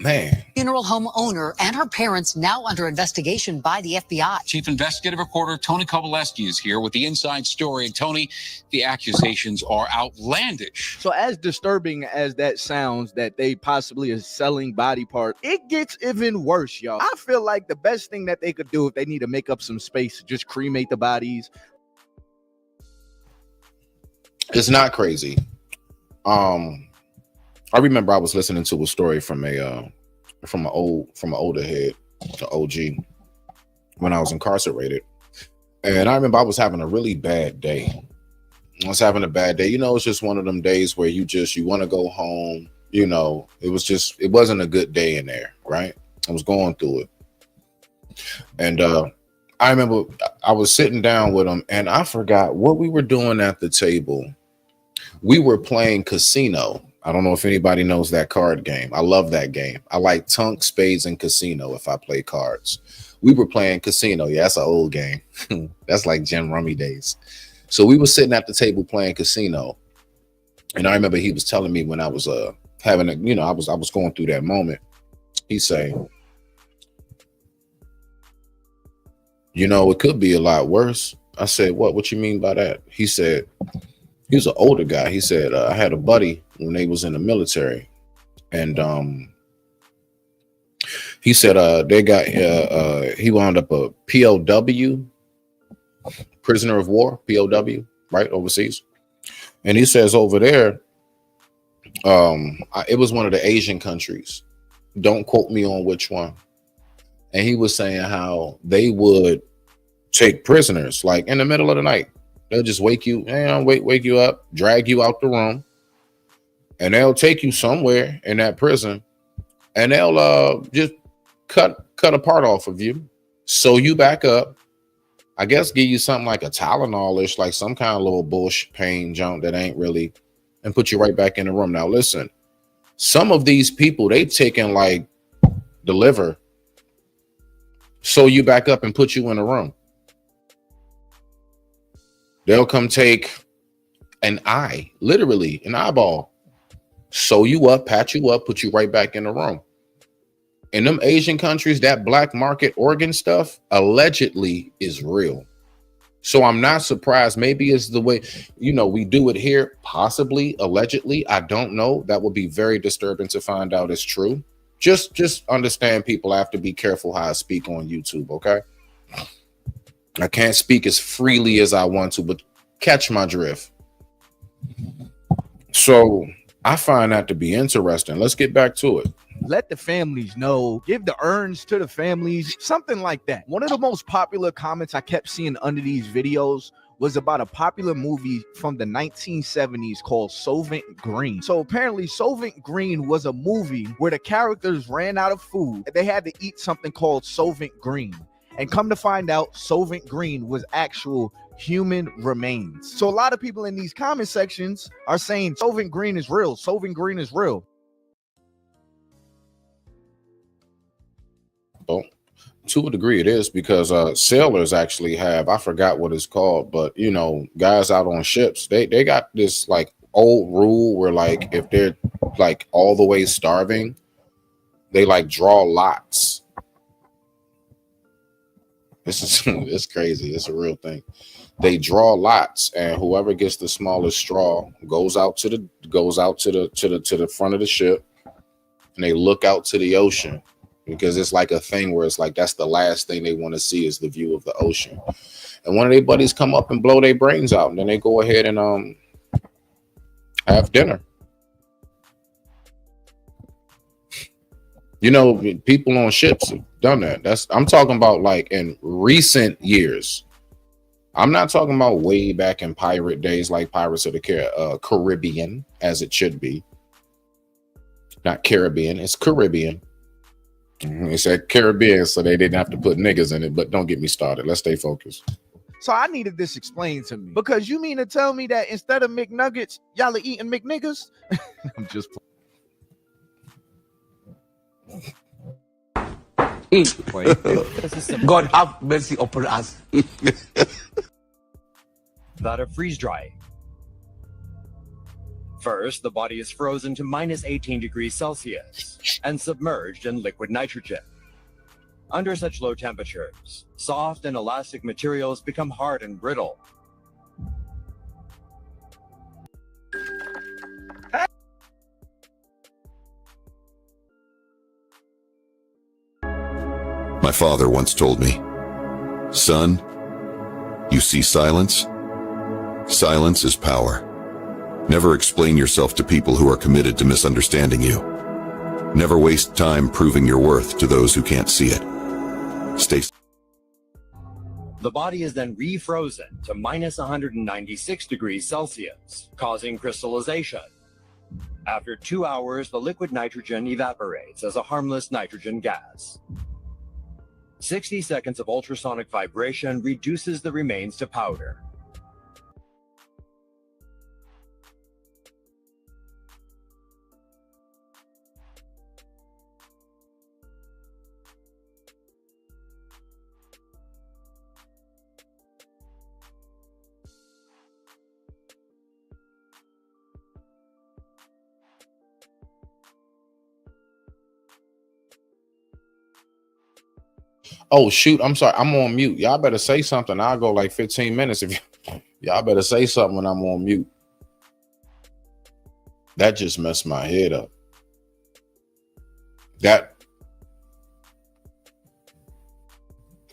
Man. Funeral home owner and her parents now under investigation by the FBI. Chief investigative reporter Tony Kowaleski is here with the inside story. And Tony, the accusations are outlandish. So as disturbing as that sounds, that they possibly are selling body parts, it gets even worse, y'all. I feel like the best thing that they could do if they need to make up some space, just cremate the bodies. It's not crazy. I remember I was listening to a story from an older head, an OG, when I was incarcerated. And I remember I was having a really bad day. I was having a bad day. You know, it's just one of them days where you want to go home. You know, it wasn't a good day in there, right? I was going through it. And I remember I was sitting down with him and I forgot what we were doing at the table. We were playing casino. I don't know if anybody knows that card game. I love that game. I like tunk, spades, and casino if I play cards. We were playing casino. Yeah, that's an old game. That's like Jim Rummy days. So we were sitting at the table playing casino. And I remember he was telling me when I was I was going through that moment. He saying, you know, it could be a lot worse. I said, what you mean by that? He said, he was an older guy. He said, I had a buddy when they was in the military, and he said they got he wound up a POW, prisoner of war, POW, right, overseas. And he says over there, it was one of the Asian countries. Don't quote me on which one. And he was saying how they would take prisoners like in the middle of the night. They'll just wake you, wake you up, drag you out the room, and they'll take you somewhere in that prison, and they'll just cut a part off of you, sew you back up. I guess give you something like a Tylenol-ish, like some kind of little bullshit pain junk that ain't really, and put you right back in the room. Now listen, some of these people, they've taken like the liver, sew you back up and put you in a room. They'll come take an eye, literally an eyeball, sew you up, patch you up, put you right back in the room. In them Asian countries, that black market organ stuff allegedly is real. So I'm not surprised. Maybe it's the way, we do it here, possibly, allegedly. I don't know. That would be very disturbing to find out it's true. Just understand, people, I have to be careful how I speak on YouTube, okay? I can't speak as freely as I want to, but catch my drift. So I find that to be interesting. Let's get back to it. Let the families know, give the urns to the families, something like that. One of the most popular comments I kept seeing under these videos was about a popular movie from the 1970s called Soylent Green. So apparently Soylent Green was a movie where the characters ran out of food and they had to eat something called Soylent Green. And come to find out, Soylent Green was actual human remains. So a lot of people in these comment sections are saying Soylent Green is real. Soylent Green is real. Well, to a degree it is, because sailors actually have, I forgot what it's called, but guys out on ships, they got this like old rule where like if they're like all the way starving, they like draw lots. This is it's crazy. It's a real thing. They draw lots, and whoever gets the smallest straw goes out to the front of the ship, and they look out to the ocean, because it's like a thing where it's like that's the last thing they want to see is the view of the ocean. And one of their buddies come up and blow their brains out, and then they go ahead and have dinner. People on ships have done that. I'm talking about like in recent years. I'm not talking about way back in pirate days, like Pirates of the Caribbean, as it should be. Not Caribbean, it's Caribbean. They said Caribbean, so they didn't have to put niggas in it, but don't get me started. Let's stay focused. So I needed this explained to me, because you mean to tell me that instead of McNuggets, y'all are eating McNiggers? I'm just God have mercy upon us. That of freeze drying. First, the body is frozen to minus 18 degrees Celsius and submerged in liquid nitrogen. Under such low temperatures, soft and elastic materials become hard and brittle. My father once told me, "Son, you see silence? Silence is power. Never explain yourself to people who are committed to misunderstanding you. Never waste time proving your worth to those who can't see it. Stay." The body is then refrozen to minus 196 degrees Celsius, causing crystallization. After 2 hours, the liquid nitrogen evaporates as a harmless nitrogen gas. 60 seconds of ultrasonic vibration reduces the remains to powder. Oh shoot, I'm sorry, I'm on mute. Y'all better say something. I'll go like 15 minutes if y'all better say something when I'm on mute. That just messed my head up. That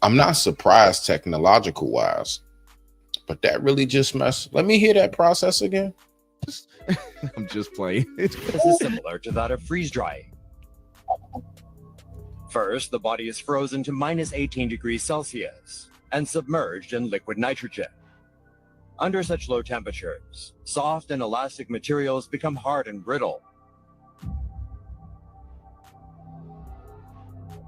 I'm not surprised technological wise, but that really just messed. Let me hear that process again. I'm just playing. This is similar to that of freeze drying. First, the body is frozen to minus 18 degrees Celsius and submerged in liquid nitrogen. Under such low temperatures, soft and elastic materials become hard and brittle.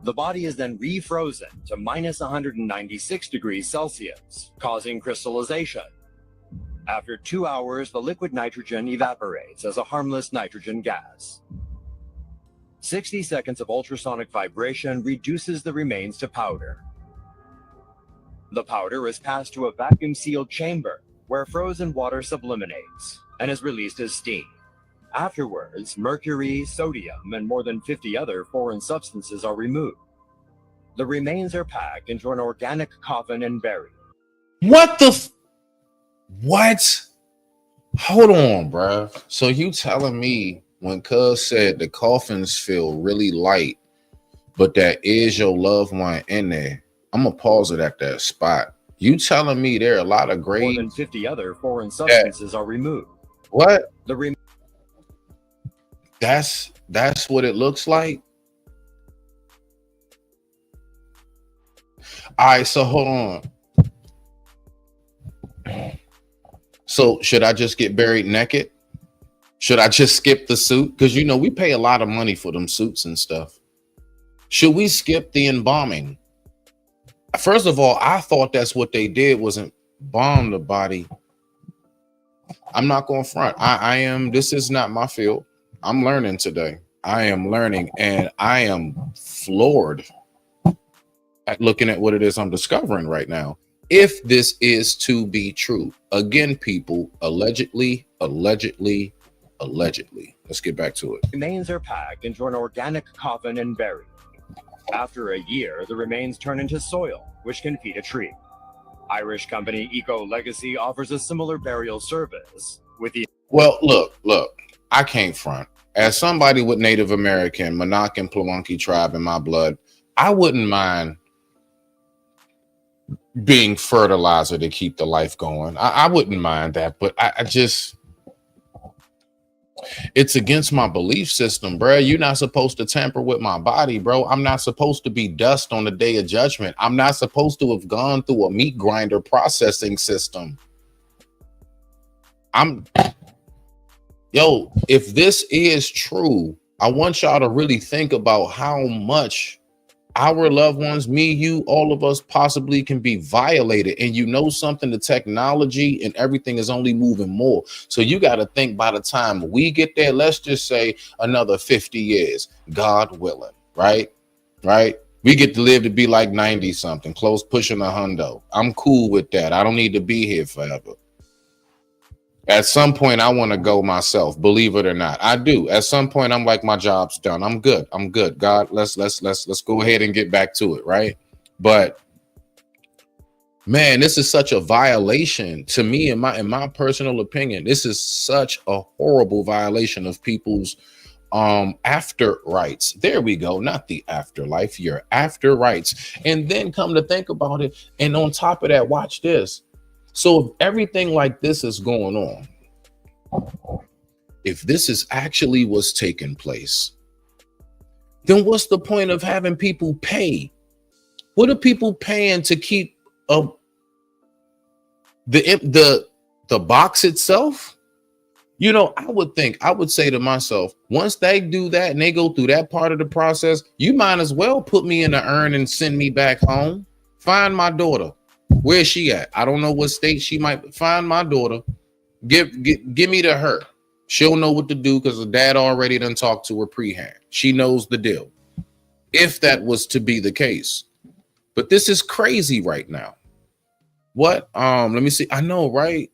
The body is then refrozen to minus 196 degrees Celsius, causing crystallization. After 2 hours, the liquid nitrogen evaporates as a harmless nitrogen gas. 60 seconds of ultrasonic vibration reduces the remains to powder. The powder is passed to a vacuum-sealed chamber where frozen water sublimates and is released as steam. Afterwards, mercury, sodium, and more than 50 other foreign substances are removed. The remains are packed into an organic coffin and buried. What the what? Hold on, bruh. So you telling me when Cuz said the coffins feel really light, but that is your loved one in there? I'm gonna pause it at that spot. You telling me there are a lot of graves? More than 50 other foreign substances are removed. What? That's what it looks like. All right, so hold on. So should I just get buried naked? Should I just skip the suit? Because you know we pay a lot of money for them suits and stuff. Should we skip the embalming? First of all, I thought that's what they did, was embalm the body. I'm not going front. This is not my field. I'm learning today. I am learning, and I am floored at looking at what it is I'm discovering right now. If this is to be true, again, people, allegedly. Let's get back to it. Remains are packed into an organic coffin and buried. After a year, the remains turn into soil, which can feed a tree. Irish company Eco Legacy offers a similar burial service with the... Well, look, I can't front. As somebody with Native American, Monacan, Plawunky tribe in my blood, I wouldn't mind being fertilizer to keep the life going. I wouldn't mind that, but I just... It's against my belief system, bro. You're not supposed to tamper with my body, bro. I'm not supposed to be dust on the day of judgment. I'm not supposed to have gone through a meat grinder processing system. Yo, if this is true, I want y'all to really think about how much our loved ones, me, you, all of us possibly can be violated. And you know something, the technology and everything is only moving more. So you got to think by the time we get there, let's just say another 50 years, God willing, right? We get to live to be like 90 something, close pushing a hundo. I'm cool with that. I don't need to be here forever. At some point, I want to go myself, believe it or not. I do. At some point, I'm like, my job's done. I'm good. God, let's go ahead and get back to it, right? But man, this is such a violation to me, in my personal opinion. This is such a horrible violation of people's after rights. There we go. Not the afterlife, your after rights. And then come to think about it, and on top of that, watch this. So if everything like this is going on, if this is actually what's taking place, then what's the point of having people pay? What are people paying to keep the box itself? You know, I would say to myself, once they do that and they go through that part of the process, you might as well put me in the urn and send me back home. Find my daughter. Where's she at? I don't know what state she might. Find my daughter. Give me to her. She'll know what to do because her dad already done talked to her prehand. She knows the deal. If that was to be the case. But this is crazy right now. What? Let me see. I know, right?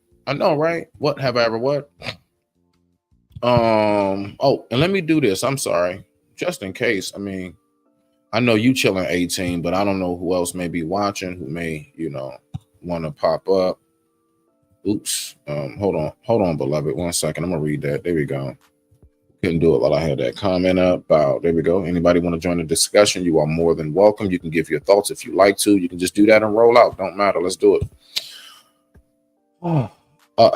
What have I ever what? Oh, and let me do this. I'm sorry. Just in case. I I know you chilling 18, but I don't know who else may be watching who may, want to pop up. Oops. Hold on, beloved. 1 second. I'm gonna read that. There we go. Couldn't do it while I had that comment up. There we go. Anybody want to join the discussion? You are more than welcome. You can give your thoughts if you like to. You can just do that and roll out. Don't matter. Let's do it.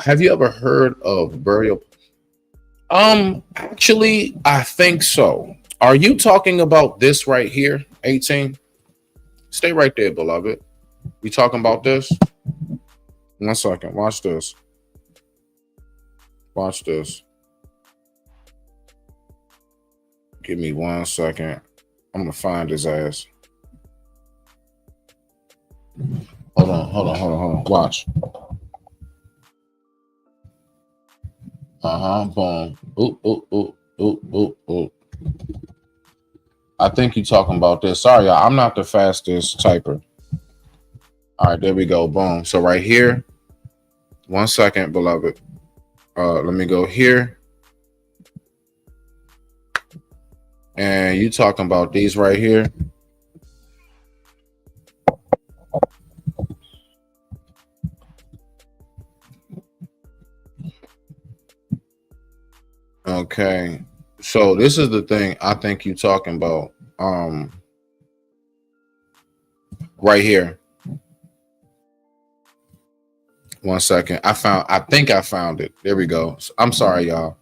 Have you ever heard of burial? Actually, I think so. Are you talking about this right here, 18? Stay right there, beloved. We talking about this? 1 second. Watch this. Watch this. Give me 1 second. I'm gonna find his ass. Hold on. Watch. Boom. Oop. I think you're talking about this. Sorry, y'all. I'm not the fastest typer. All right, there we go. Boom. So right here. 1 second, beloved. Let me go here. And you talking about these right here. Okay. So this is the thing I think you talking about. Right here. 1 second. I think I found it. There we go. I'm sorry, y'all.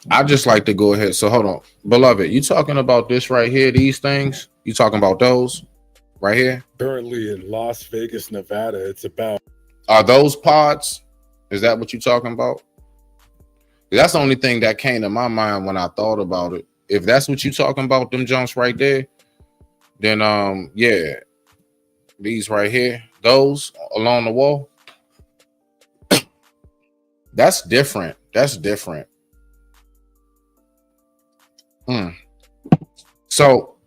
I just like to go ahead. So hold on. Beloved, you talking about this right here, these things? You talking about those right here? Currently in Las Vegas, Nevada, it's about. Are those pods? Is that what you talking about? That's the only thing that came to my mind when I thought about it. If that's what you talking about, them jumps right there, then yeah, these right here, those along the wall, that's different. That's different. So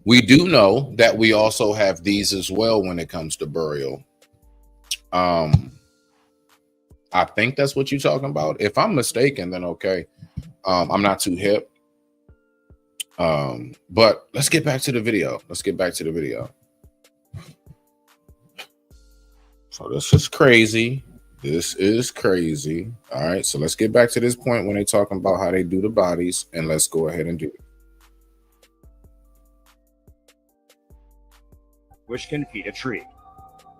we do know that we also have these as well when it comes to burial. I think that's what you're talking about. If I'm mistaken, then okay. I'm not too hip. But let's get back to the video. So this is crazy. All right. So let's get back to this point when they're talking about how they do the bodies, and let's go ahead and do it. Which can feed a tree.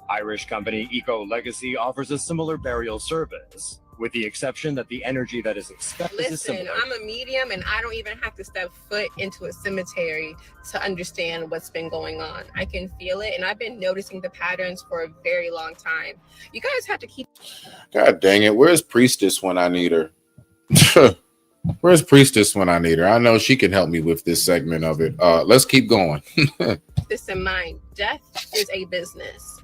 Irish company Eco Legacy offers a similar burial service, with the exception that the energy that is expected is Listen, similar. I'm a medium and I don't even have to step foot into a cemetery to understand what's been going on. I can feel it, and I've been noticing the patterns for a very long time. You guys have to keep. God dang it. Where's Priestess when I need her? Where's Priestess when I need her? I know she can help me with this segment of it. Let's keep going. this in mind. Death is a business.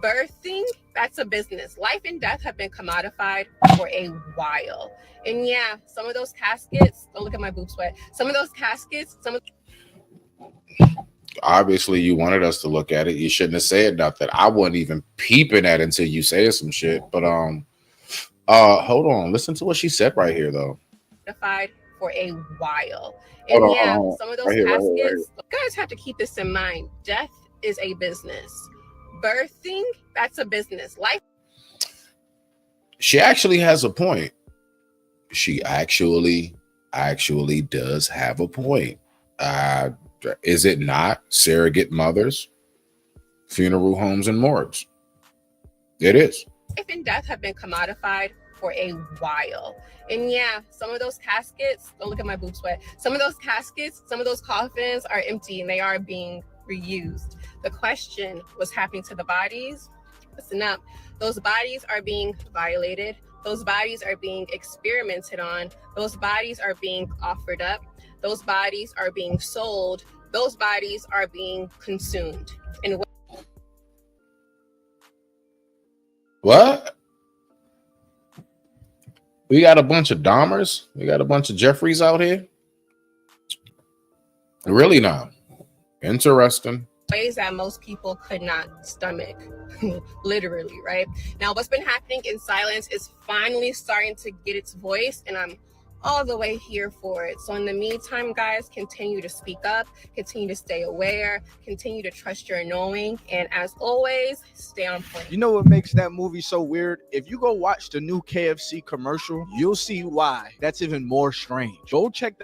Birthing, that's a business. Life and death have been commodified for a while. And yeah, some of those caskets, don't look at my boob sweat. Some of those caskets, Obviously, you wanted us to look at it. You shouldn't have said nothing. I wasn't even peeping at it until you said some shit. But hold on. Listen to what she said right here, though. Commodified for a while. And Hold yeah, on. some of those Right here, right caskets, here. you guys have to keep this in mind. Death is a business. Birthing, that's a business. Life. She actually has a point. She actually does have a point. Is it not surrogate mothers, funeral homes, and morgues? It is. Life and death have been commodified for a while. And yeah, some of those caskets, don't look at my boob sweat. Some of those caskets, some of those coffins are empty and they are being reused. The question, what's happening to the bodies? Listen up. Those bodies are being violated. Those bodies are being experimented on. Those bodies are being offered up. Those bodies are being sold. Those bodies are being consumed. And What? We got a bunch of Dahmers. We got a bunch of Jeffreys out here. Really not. Interesting. ways that most people could not stomach. Literally, right? Now, what's been happening in silence is finally starting to get its voice, and I'm all the way here for it. So in the meantime, guys, continue to speak up, continue to stay aware, continue to trust your knowing, and as always, stay on point. You know what makes that movie so weird? If you go watch the new KFC commercial, you'll see why. That's even more strange. Go check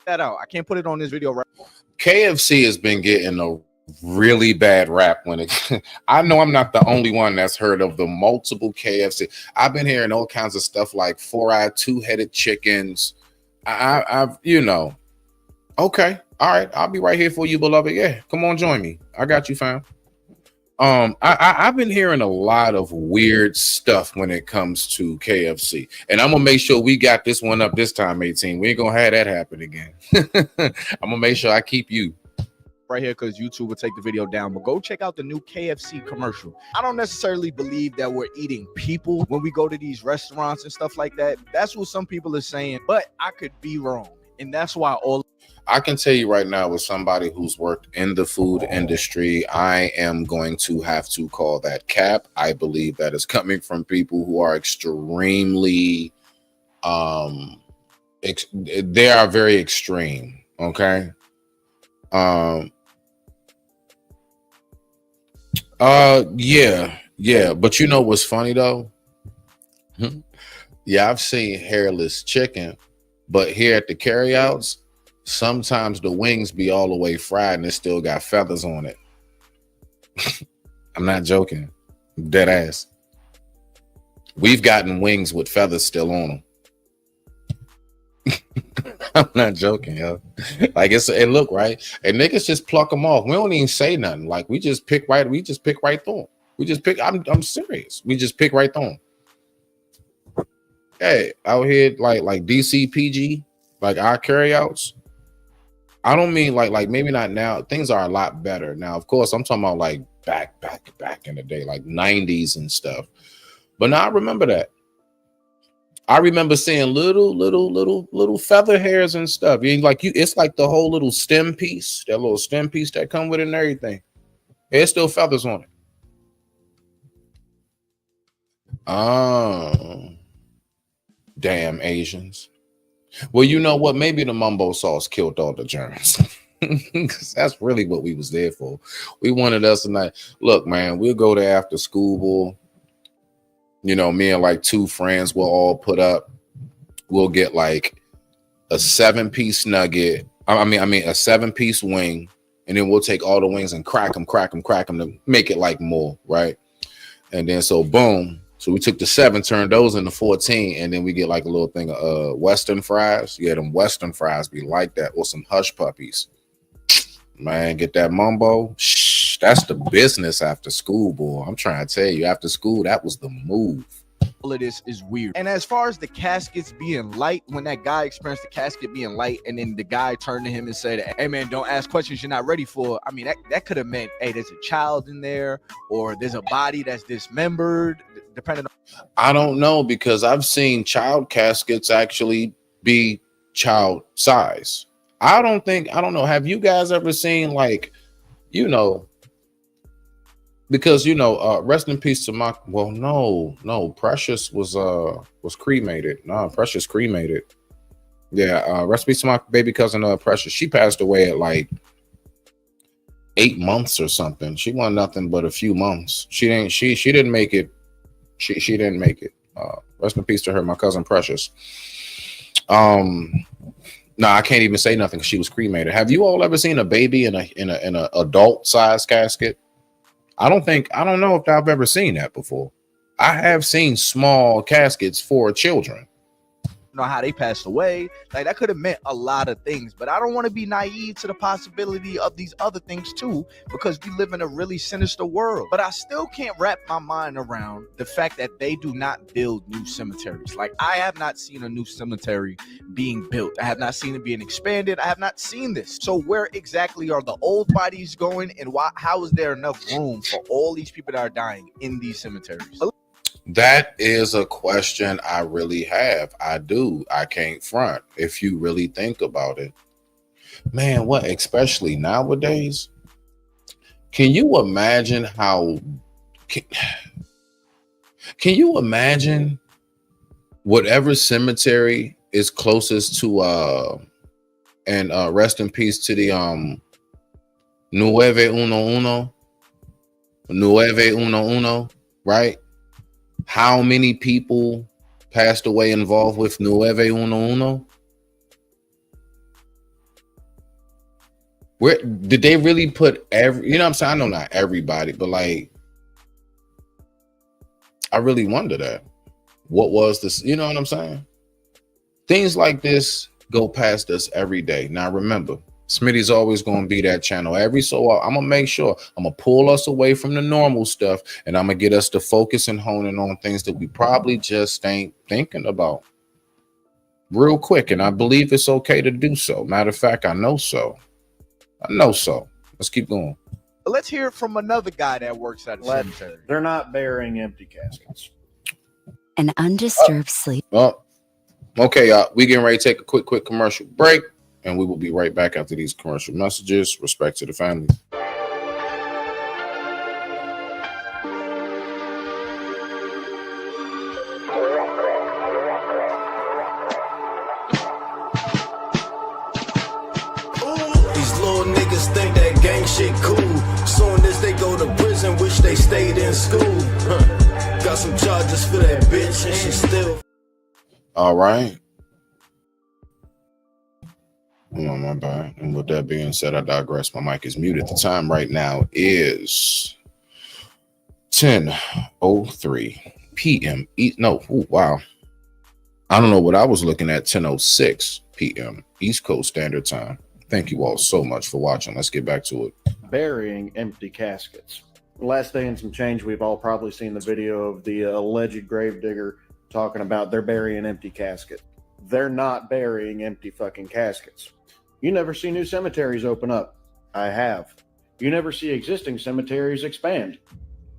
that out. I can't put it on this video right now. KFC has been getting a really bad rap when it I know I'm not the only one that's heard of the multiple KFC. I've been hearing all kinds of stuff like 4-eyed, 2-headed chickens. I've okay, all right, I'll be right here for you, beloved. Yeah, come on, join me. I got you, fam. I've been hearing a lot of weird stuff when it comes to KFC, and I'm gonna make sure we got this one up this time, 18. We ain't gonna have that happen again. I'm gonna make sure I keep you right here because YouTube will take the video down, but go check out the new KFC commercial. I don't necessarily believe that we're eating people when we go to these restaurants and stuff like that. That's what some people are saying, but I could be wrong. And that's why I can tell you right now, with somebody who's worked in the food industry, I am going to have to call that cap. I believe that is coming from people who are extremely, they are very extreme. Okay. Yeah. But you know what's funny though? Yeah, I've seen hairless chicken, but here at the carryouts, sometimes the wings be all the way fried and it still got feathers on it. I'm not joking. Dead ass. We've gotten wings with feathers still on them. I'm not joking, yo. Like it look right, and niggas just pluck them off. We don't even say nothing. Like we just pick right through them. I'm serious. We just pick right through them. Hey, out here like DCPG, like our carryouts. I don't mean like maybe not now. Things are a lot better now. Of course, I'm talking about like back in the day, like 90s and stuff. But now I remember that. I remember seeing little feather hairs and stuff. It's like the whole little stem piece, that little stem piece that come with it and everything. There's still feathers on it. Oh, damn Asians. Well, you know what? Maybe the mumbo sauce killed all the germs. Because that's really what we was there for. We wanted us tonight. Look, man, we'll go there after school, boy. You know, me and like 2 friends will all put up. We'll get like a 7-piece nugget. I mean a 7-piece wing, and then we'll take all the wings and crack them to make it like more, right? And then so boom. So we took the 7, turned those into 14, and then we get like a little thing of Western fries. Yeah, them Western fries be like that, or some hush puppies. Man, get that mumbo. Shh, that's the business after school, boy. I'm trying to tell you, after school, that was the move. All of this is weird. And as far as the caskets being light, when that guy experienced the casket being light, and then the guy turned to him and said, "Hey man, don't ask questions you're not ready for." I mean, that could have meant, hey, there's a child in there, or there's a body that's dismembered, depending on. I don't know, because I've seen child caskets actually be child size. I don't know. Have you guys ever seen, like, you know, because, you know, rest in peace to my, well, no, Precious was cremated. No, Precious cremated. Yeah, rest in peace to my baby cousin, Precious. She passed away at like 8 months or something. She wasn't nothing but a few months. She didn't make it. She didn't make it. Rest in peace to her, my cousin Precious. No, I can't even say nothing because she was cremated. Have you all ever seen a baby in a adult size casket? I don't know if I've ever seen that before. I have seen small caskets for children. Know how they passed away. Like, that could have meant a lot of things, but I don't want to be naive to the possibility of these other things too, because we live in a really sinister world. But I still can't wrap my mind around the fact that they do not build new cemeteries. Like, I have not seen a new cemetery being built. I have not seen it being expanded. I have not seen this. So where exactly are the old bodies going, and how is there enough room for all these people that are dying in these cemeteries? That is a question I really have. I can't front. If you really think about it, man, what, especially nowadays, can you imagine how, can you imagine whatever cemetery is closest to and rest in peace to the 911, right? How many people passed away involved with 911? Where did they really put every, you know what I'm saying? I know not everybody, but like, I really wonder that. What was this? You know what I'm saying? Things like this go past us every day. Now remember, Smitty's always going to be that channel. Every so often, I'm going to make sure I'm going to pull us away from the normal stuff, and I'm going to get us to focus and honing on things that we probably just ain't thinking about real quick. And I believe it's okay to do so. Matter of fact, I know so. Let's keep going. Let's hear it from another guy that works at a cemetery. They're not burying empty caskets. An undisturbed sleep. Oh, okay, y'all. We getting ready to take a quick commercial break, and we will be right back after these commercial messages. Respect to the family. These little niggas think that gang shit cool. Soon as they go to prison, wish they stayed in school. Got some charges for that bitch, and she still. All right. Oh, my bad. And with that being said, I digress. My mic is muted. The time right now is 10:03 p.m. Wow. I don't know what I was looking at. 10:06 p.m. East Coast Standard Time. Thank you all so much for watching. Let's get back to it. Burying empty caskets. Last day and some change, we've all probably seen the video of the alleged gravedigger talking about they're burying empty casket. They're not burying empty fucking caskets. You never see new cemeteries open up. I have. You never see existing cemeteries expand.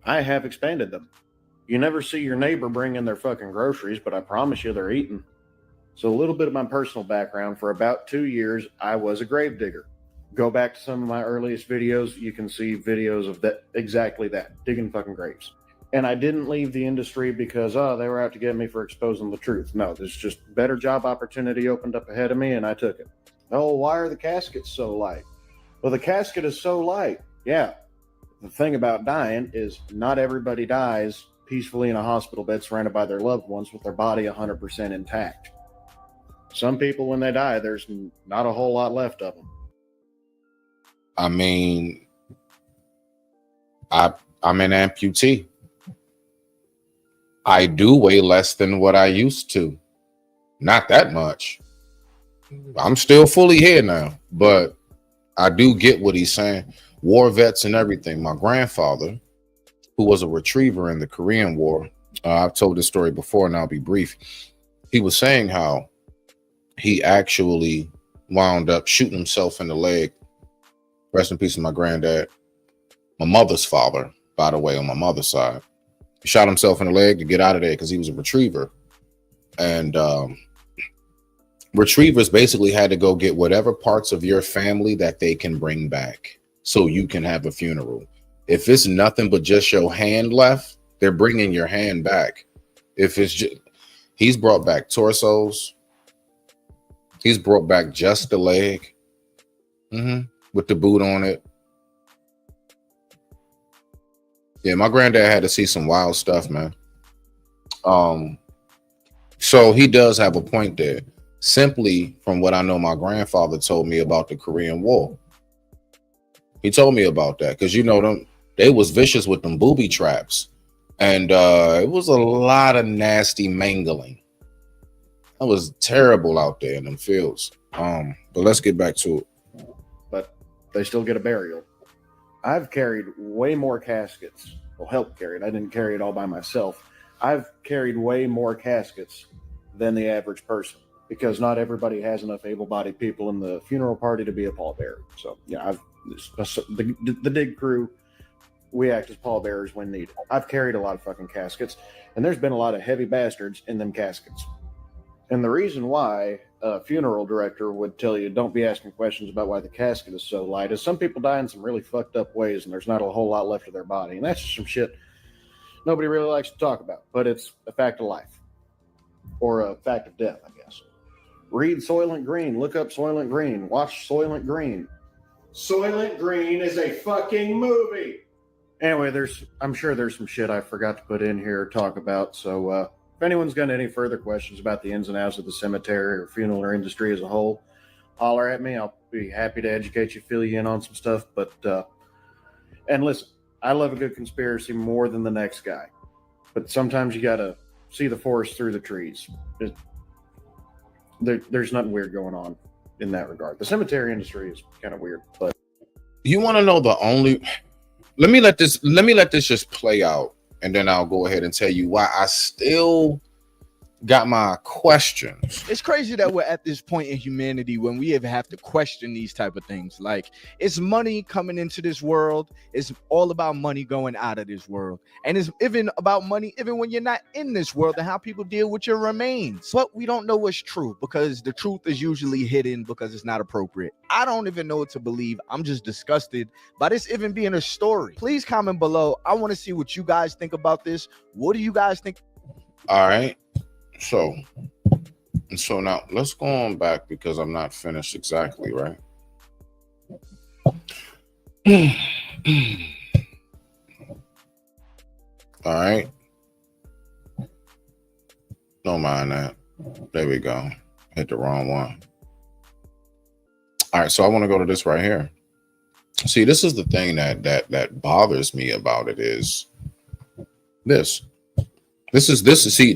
I have expanded them. You never see your neighbor bring in their fucking groceries, but I promise you they're eating. So a little bit of my personal background. For about 2 years, I was a gravedigger. Go back to some of my earliest videos. You can see videos of that, exactly that, digging fucking graves. And I didn't leave the industry because, they were out to get me for exposing the truth. No, there's just better job opportunity opened up ahead of me, and I took it. Oh, why are the caskets so light? Well, the casket is so light. Yeah. The thing about dying is not everybody dies peacefully in a hospital bed surrounded by their loved ones with their body 100% intact. Some people, when they die, there's not a whole lot left of them. I mean, I'm an amputee. I do weigh less than what I used to. Not that much. I'm still fully here now, but I do get what he's saying. War vets and everything. My grandfather, who was a retriever in the Korean War, I've told this story before and I'll be brief. He was saying how he actually wound up shooting himself in the leg. Rest in peace to my granddad. My mother's father, by the way, on my mother's side. He shot himself in the leg to get out of there because he was a retriever. And retrievers basically had to go get whatever parts of your family that they can bring back so you can have a funeral. If it's nothing but just your hand left, they're bringing your hand back. If it's just, he's brought back torsos. He's brought back just the leg with the boot on it. Yeah, my granddad had to see some wild stuff, man. So he does have a point there. Simply from what I know my grandfather told me about the Korean War. He told me about that because, you know, them, they was vicious with them booby traps. And it was a lot of nasty mangling. That was terrible out there in them fields. But let's get back to it. But they still get a burial. I've carried way more caskets. Well, helped carry it. I didn't carry it all by myself. I've carried way more caskets than the average person because not everybody has enough able-bodied people in the funeral party to be a pallbearer. So, yeah, the dig crew, we act as pallbearers when needed. I've carried a lot of fucking caskets, and there's been a lot of heavy bastards in them caskets. And the reason why a funeral director would tell you don't be asking questions about why the casket is so light is some people die in some really fucked up ways and there's not a whole lot left of their body. And that's just some shit nobody really likes to talk about, but it's a fact of life. or a fact of death, I guess. Read Soylent Green. Look up Soylent Green. Watch Soylent Green. Soylent Green is a fucking movie. Anyway, I'm sure there's some shit I forgot to put in here or talk about. So if anyone's got any further questions about the ins and outs of the cemetery or funeral industry as a whole, holler at me. I'll be happy to educate you, fill you in on some stuff. But and listen, I love a good conspiracy more than the next guy. But sometimes you got to see the forest through the trees. There's nothing weird going on in that regard. The cemetery industry is kind of weird, but you want to know the only. Let me let this just play out, and then I'll go ahead and tell you why I still got my questions. It's crazy that we're at this point in humanity when we even have to question these type of things. Like, it's money coming into this world. It's all about money going out of this world. And it's even about money even when you're not in this world and how people deal with your remains. But we don't know what's true because the truth is usually hidden because it's not appropriate. I don't even know what to believe. I'm just disgusted by this even being a story. Please comment below. I want to see what you guys think about this. What do you guys think? All right. So now let's go on back because I'm not finished exactly, right? All right. Don't mind that. There we go. Hit the wrong one. All right. So I want to go to this right here. See, this is the thing that bothers me about it is this. This is see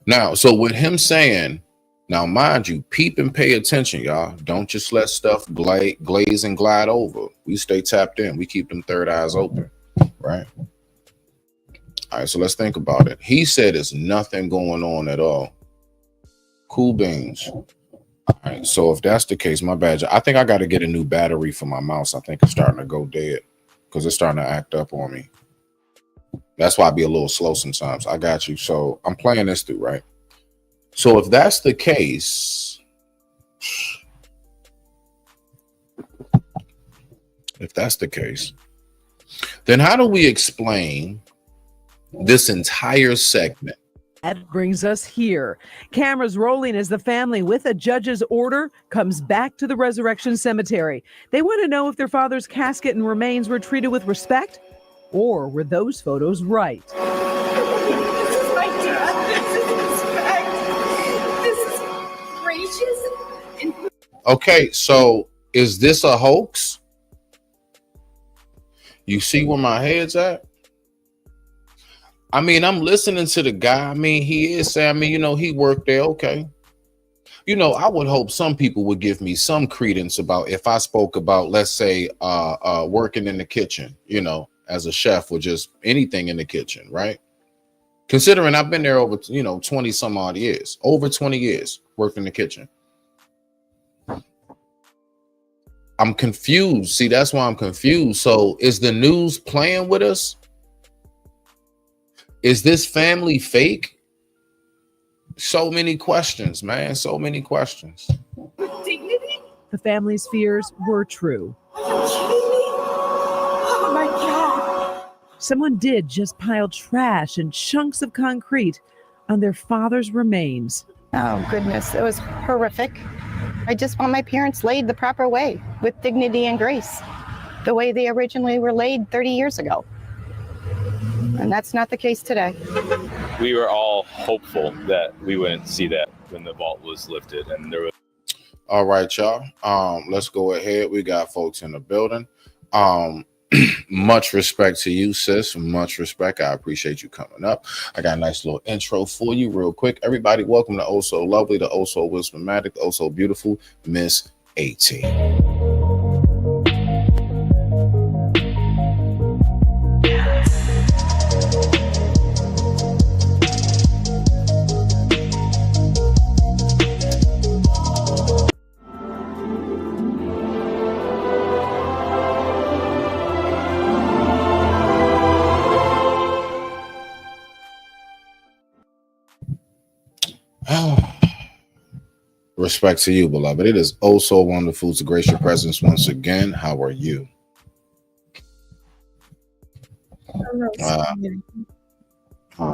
now, so with him saying, now mind you, peep and pay attention, y'all. Don't just let stuff glaze and glide over. We stay tapped in. We keep them third eyes open, right? All right, so let's think about it. He said there's nothing going on at all. Cool beans. All right, so if that's the case, my bad. I think I got to get a new battery for my mouse. I think it's starting to go dead because it's starting to act up on me. That's why I be a little slow sometimes. I got you. So I'm playing this through, right? So if that's the case, then how do we explain this entire segment? That brings us here. Cameras rolling as the family, with a judge's order, comes back to the Resurrection Cemetery. They want to know if their father's casket and remains were treated with respect, or were those photos right? This is my dad. This is respect. This is gracious. Okay, so is this a hoax? You see where my head's at? I mean, I'm listening to the guy. I mean, he is saying, he worked there. Okay. I would hope some people would give me some credence about if I spoke about, let's say, working in the kitchen, as a chef or just anything in the kitchen, right? Considering I've been there over, 20 some odd years, over 20 years worked in the kitchen. I'm confused. See, that's why I'm confused. So is the news playing with us? Is this family fake? So many questions, man. So many questions. Dignity? The family's fears were true. Oh my God. Someone did just pile trash and chunks of concrete on their father's remains. Oh, goodness. It was horrific. I just want my parents laid the proper way, with dignity and grace, the way they originally were laid 30 years ago. And that's not the case today. We were all hopeful that we wouldn't see that when the vault was lifted. And there was. All right, y'all. Let's go ahead. We got folks in the building. Much respect to you, sis. Much respect. I appreciate you coming up. I got a nice little intro for you real quick. Everybody, welcome to Oh So Lovely, the Oh So Wisdomatic, the Oh So Beautiful Miss 18. Respect to you, beloved. It is oh so wonderful to grace your presence once again. How are you?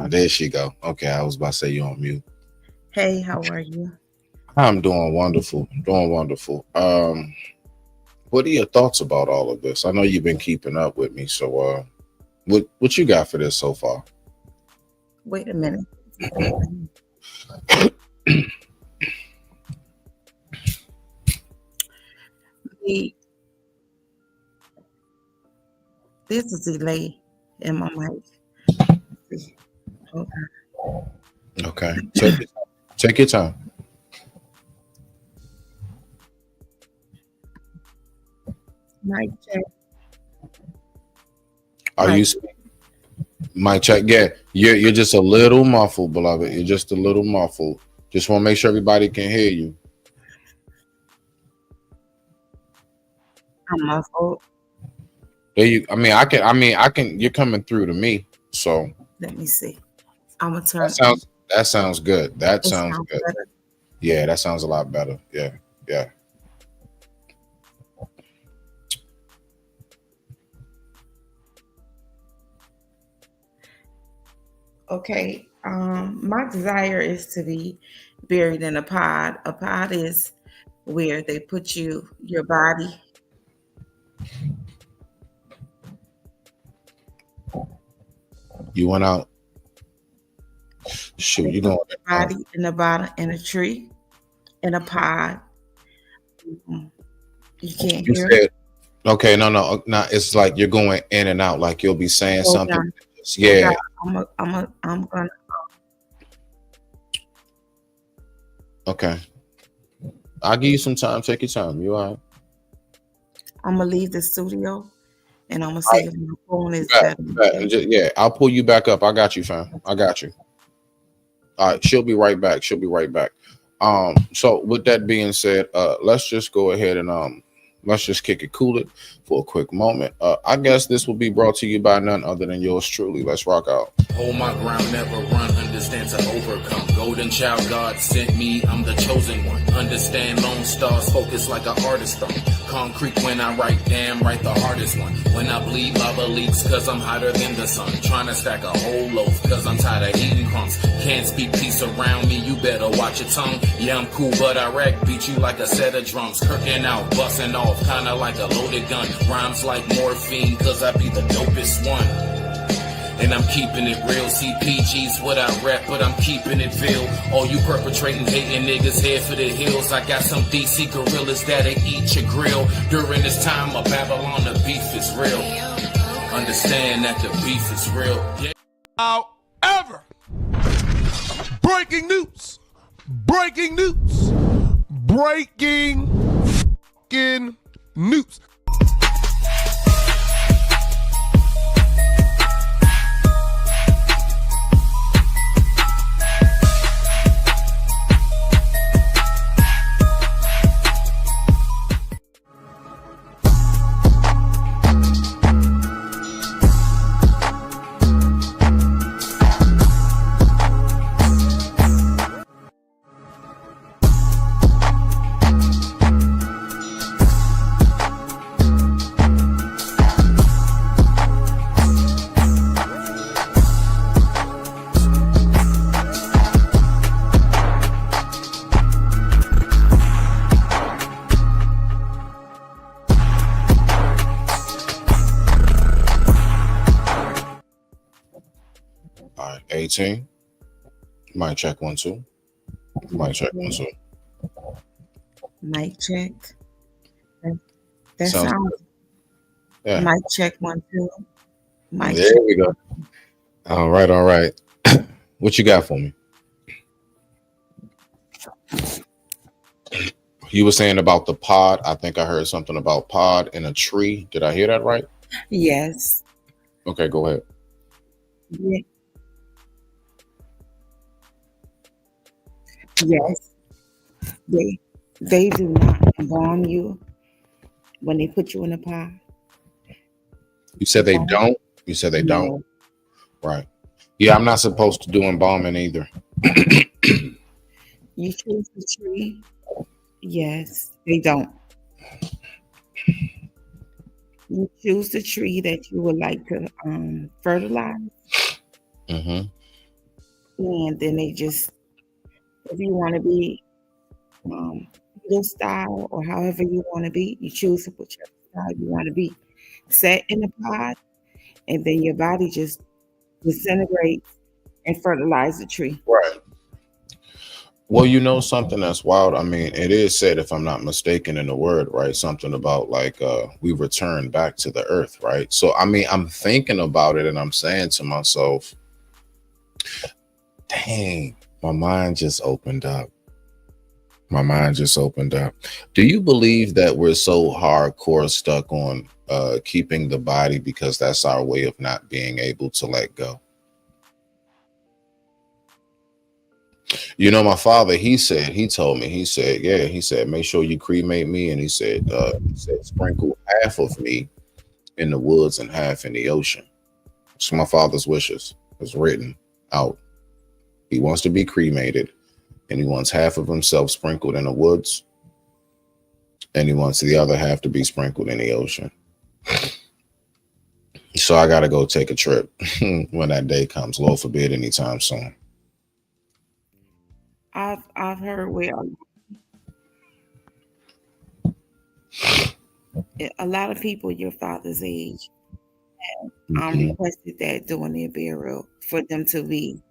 There she go. Okay, I was about to say you on mute. Hey, how are you? I'm doing wonderful. Doing wonderful. What are your thoughts about all of this? I know you've been keeping up with me, so what you got for this so far? Wait a minute. There's a delay in my mic. Hold on. Okay. Take your time. Mic check. Are you mic check? Yeah, you're just a little muffled, beloved. You're just a little muffled. Just want to make sure everybody can hear you. I'm muffled. There you. I can. You're coming through to me. So Let me see. I'm gonna turn. That sounds good. That sounds good. Better. Yeah, that sounds a lot better. Yeah. Okay. My desire is to be buried in a pod. A pod is where they put your body. You went out. Shoot, you know body in the bottom in a tree, in a pod. You can't hear it. Okay, no. It's like you're going in and out. Like you'll be saying something. Down. Yeah. I'm gonna. Okay. I'll give you some time. Take your time. You all right? I'm gonna leave the studio, and I'm gonna see if my phone is better. Yeah, I'll pull you back up. I got you, fam. I got you. All right, she'll be right back. So with that being said, let's just go ahead and let's just kick it, cool it for a quick moment. I guess this will be brought to you by none other than yours truly. Let's rock out. Hold my ground, never run, understand to overcome. Golden child, God sent me, I'm the chosen one. Understand lone stars, focus like an artist on. Concrete when I write, damn right the hardest one. When I bleed, lava leaks, cause I'm hotter than the sun. Trying to stack a whole loaf, cause I'm tired of eating crumbs. Can't speak peace around me, you better watch your tongue. Yeah, I'm cool, but I wreck, beat you like a set of drums. Kirking out, busting off, kinda like a loaded gun. Rhymes like morphine, cause I be the dopest one. And I'm keeping it real. CPG's what I rap, but I'm keeping it real. All you perpetrating, hating niggas head for the hills. I got some DC gorillas that'll eat your grill. During this time of Babylon, the beef is real. Understand that the beef is real. Yeah. However, breaking news. Breaking news. Breaking fucking news. All right, 18. Mic check 1 2. Mic check 1 2. Mic check. That Sounds sounds. good. Yeah. Mic check 1 2. Mic There check. we go. All right. What you got for me? You were saying about the pod. I think I heard something about pod in a tree. Did I hear that right? Yes. Okay, go ahead. Yeah. Yes. They do not embalm you when they put you in a pod. You said they don't? You said they don't? Right. Yeah, I'm not supposed to do embalming either. You choose the tree. Yes, they don't. You choose the tree that you would like to fertilize, Mm-hmm. and then they If you want to be this style or however you want to be, you choose to put your style you want to be. Set in the pod, and then your body just disintegrates and fertilize the tree. Right. Well, you know something that's wild. I mean, it is said, if I'm not mistaken in the word, right? Something about like we return back to the earth, right? So I mean, I'm thinking about it and I'm saying to myself, dang, my mind just opened up. My mind just opened up. Do you believe that we're so hardcore stuck on keeping the body because that's our way of not being able to let go? You know, my father, he told me, he said, make sure you cremate me. And he said, sprinkle half of me in the woods and half in the ocean. It's my father's wishes. It's written out. He wants to be cremated and he wants half of himself sprinkled in the woods. And he wants the other half to be sprinkled in the ocean. So I got to go take a trip when that day comes. Lord forbid, anytime soon. I've heard where a lot of people your father's age requested that during their burial for them to be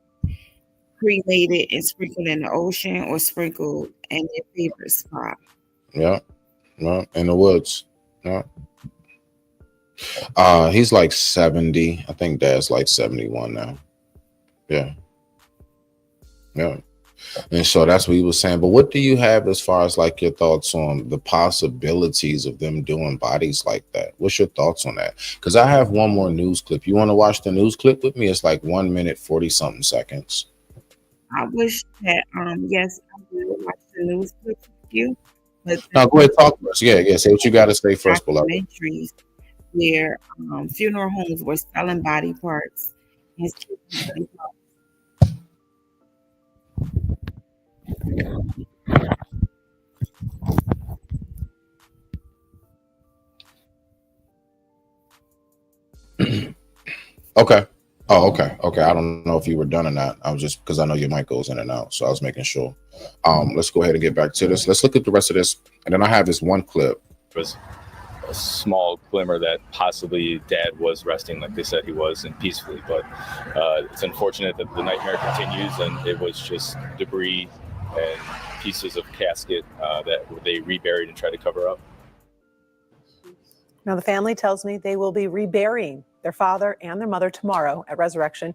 cremated and sprinkled in the ocean or sprinkled in their favorite spot. Yeah, in the woods. Yeah. He's like 70. I think Dad's like 71 now. Yeah. And so that's what he was saying. But what do you have as far as like your thoughts on the possibilities of them doing bodies like that? What's your thoughts on that? Because I have one more news clip. You want to watch the news clip with me? It's like 1 minute, 40 something seconds. I wish that yes, I will watch the news clip with you. But no, go ahead, talk to us. Yeah. Say what you got to say first, beloved. Documentaries where funeral homes were selling body parts. Okay. Oh, okay. I don't know if you were done or not. I was just, because I know your mic goes in and out, so I was making sure. Let's go ahead and get back to this. Let's look at the rest of this, and then I have this one clip. It was a small glimmer that possibly Dad was resting like they said he was, and peacefully, but it's unfortunate that the nightmare continues, and it was just debris and pieces of casket that they reburied and tried to cover up. Now, the family tells me they will be reburying their father and their mother tomorrow at Resurrection.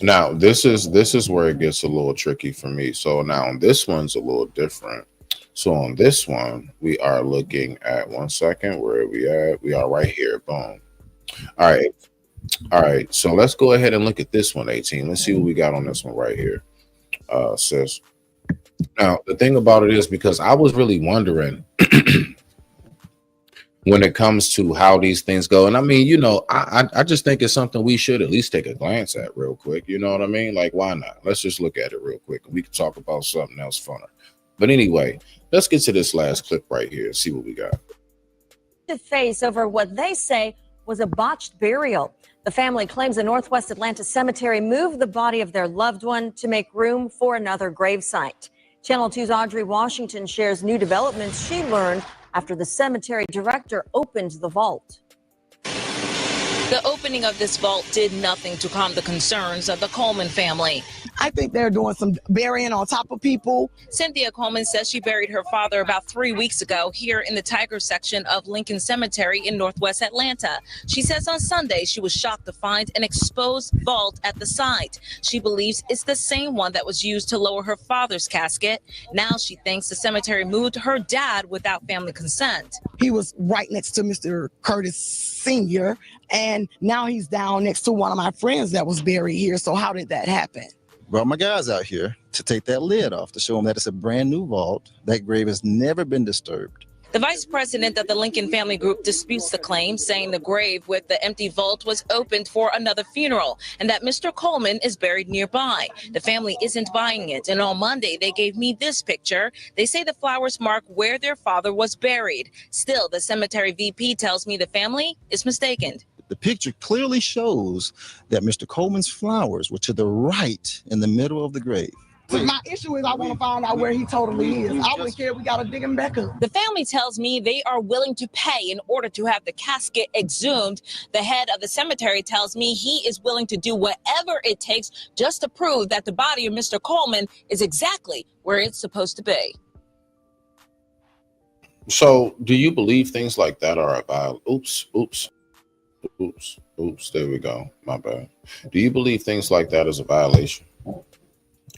Now, this is where it gets a little tricky for me. So now this one's a little different. So on this one, we are looking at 1 second. Where are we at? We are right here. Boom. All right. So let's go ahead and look at this one, 18. Let's see what we got on this one right here, sis. Now, the thing about it is, because I was really wondering when it comes to how these things go. And I mean, you know, I just think it's something we should at least take a glance at real quick. You know what I mean? Like, why not? Let's just look at it real quick. We can talk about something else funner. But anyway, let's get to this last clip right here and see what we got. To face over what they say was a botched burial. The family claims a Northwest Atlanta cemetery moved the body of their loved one to make room for another gravesite. Channel 2's Audrey Washington shares new developments she learned after the cemetery director opened the vault. The opening of this vault did nothing to calm the concerns of the Coleman family. I think they're doing some burying on top of people. Cynthia Coleman says she buried her father about 3 weeks ago here in the Tiger section of Lincoln Cemetery in Northwest Atlanta. She says on Sunday she was shocked to find an exposed vault at the site. She believes it's the same one that was used to lower her father's casket. Now she thinks the cemetery moved her dad without family consent. He was right next to Mr. Curtis Sr., and now he's down next to one of my friends that was buried here. So how did that happen? Brought my guys out here to take that lid off to show them that it's a brand new vault. That grave has never been disturbed. The vice president of the Lincoln Family Group disputes the claim, saying the grave with the empty vault was opened for another funeral and that Mr. Coleman is buried nearby. The family isn't buying it, and on Monday they gave me this picture. They say the flowers mark where their father was buried. Still, the cemetery VP tells me the family is mistaken. The picture clearly shows that Mr. Coleman's flowers were to the right in the middle of the grave. My issue is I want to find out where he totally is. I wouldn't care if we got to dig him back up. The family tells me they are willing to pay in order to have the casket exhumed. The head of the cemetery tells me he is willing to do whatever it takes just to prove that the body of Mr. Coleman is exactly where it's supposed to be. So, do you believe things like that are about? Oops. There we go. My bad. Do you believe things like that is a violation?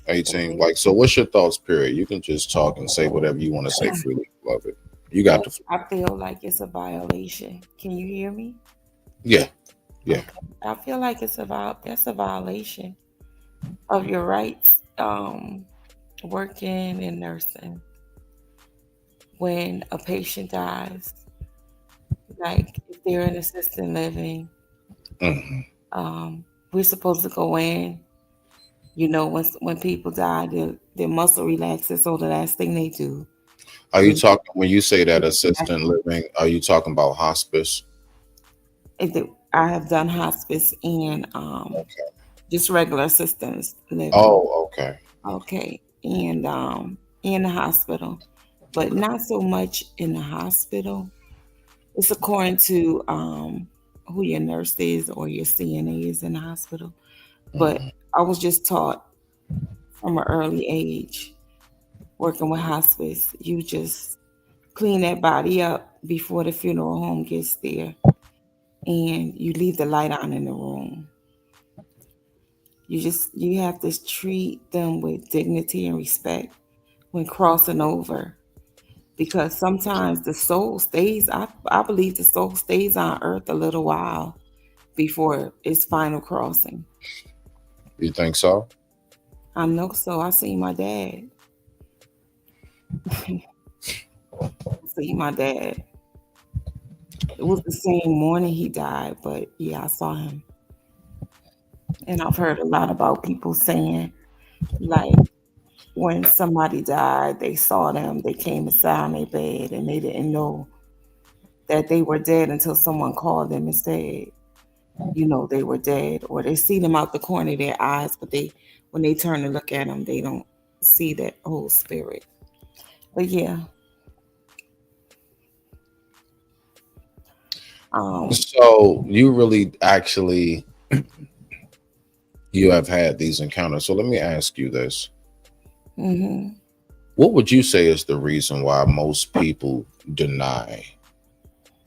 18. Like, so what's your thoughts, period? You can just talk and say whatever you want to say freely. Love it. You got to. I feel like it's a violation. Can you hear me? Yeah. I feel like that's a violation of your rights, working in nursing. When a patient dies, like if they're in assisted living, we're supposed to go in. You know, when people die, their muscle relaxes, so the last thing they do. Are you talking, when you say that assistant living, are you talking about hospice? I have done hospice and just regular assistance living. Oh, okay. Okay, and in the hospital, but not so much in the hospital. It's according to who your nurse is or your CNA is in the hospital. But I was just taught from an early age, working with hospice, you just clean that body up before the funeral home gets there, and you leave the light on in the room. You have to treat them with dignity and respect when crossing over, because sometimes the soul stays. I believe the soul stays on earth a little while before its final crossing. You think so? I know so. I seen my dad. It was the same morning he died, but yeah, I saw him. And I've heard a lot about people saying, like, when somebody died, they saw them, they came and sat on their bed, and they didn't know that they were dead until someone called them and said, you know, they were dead, or they see them out the corner of their eyes, but when they turn to look at them, they don't see that whole spirit. But yeah. So you really actually you have had these encounters. So let me ask you this. What would you say is the reason why most people deny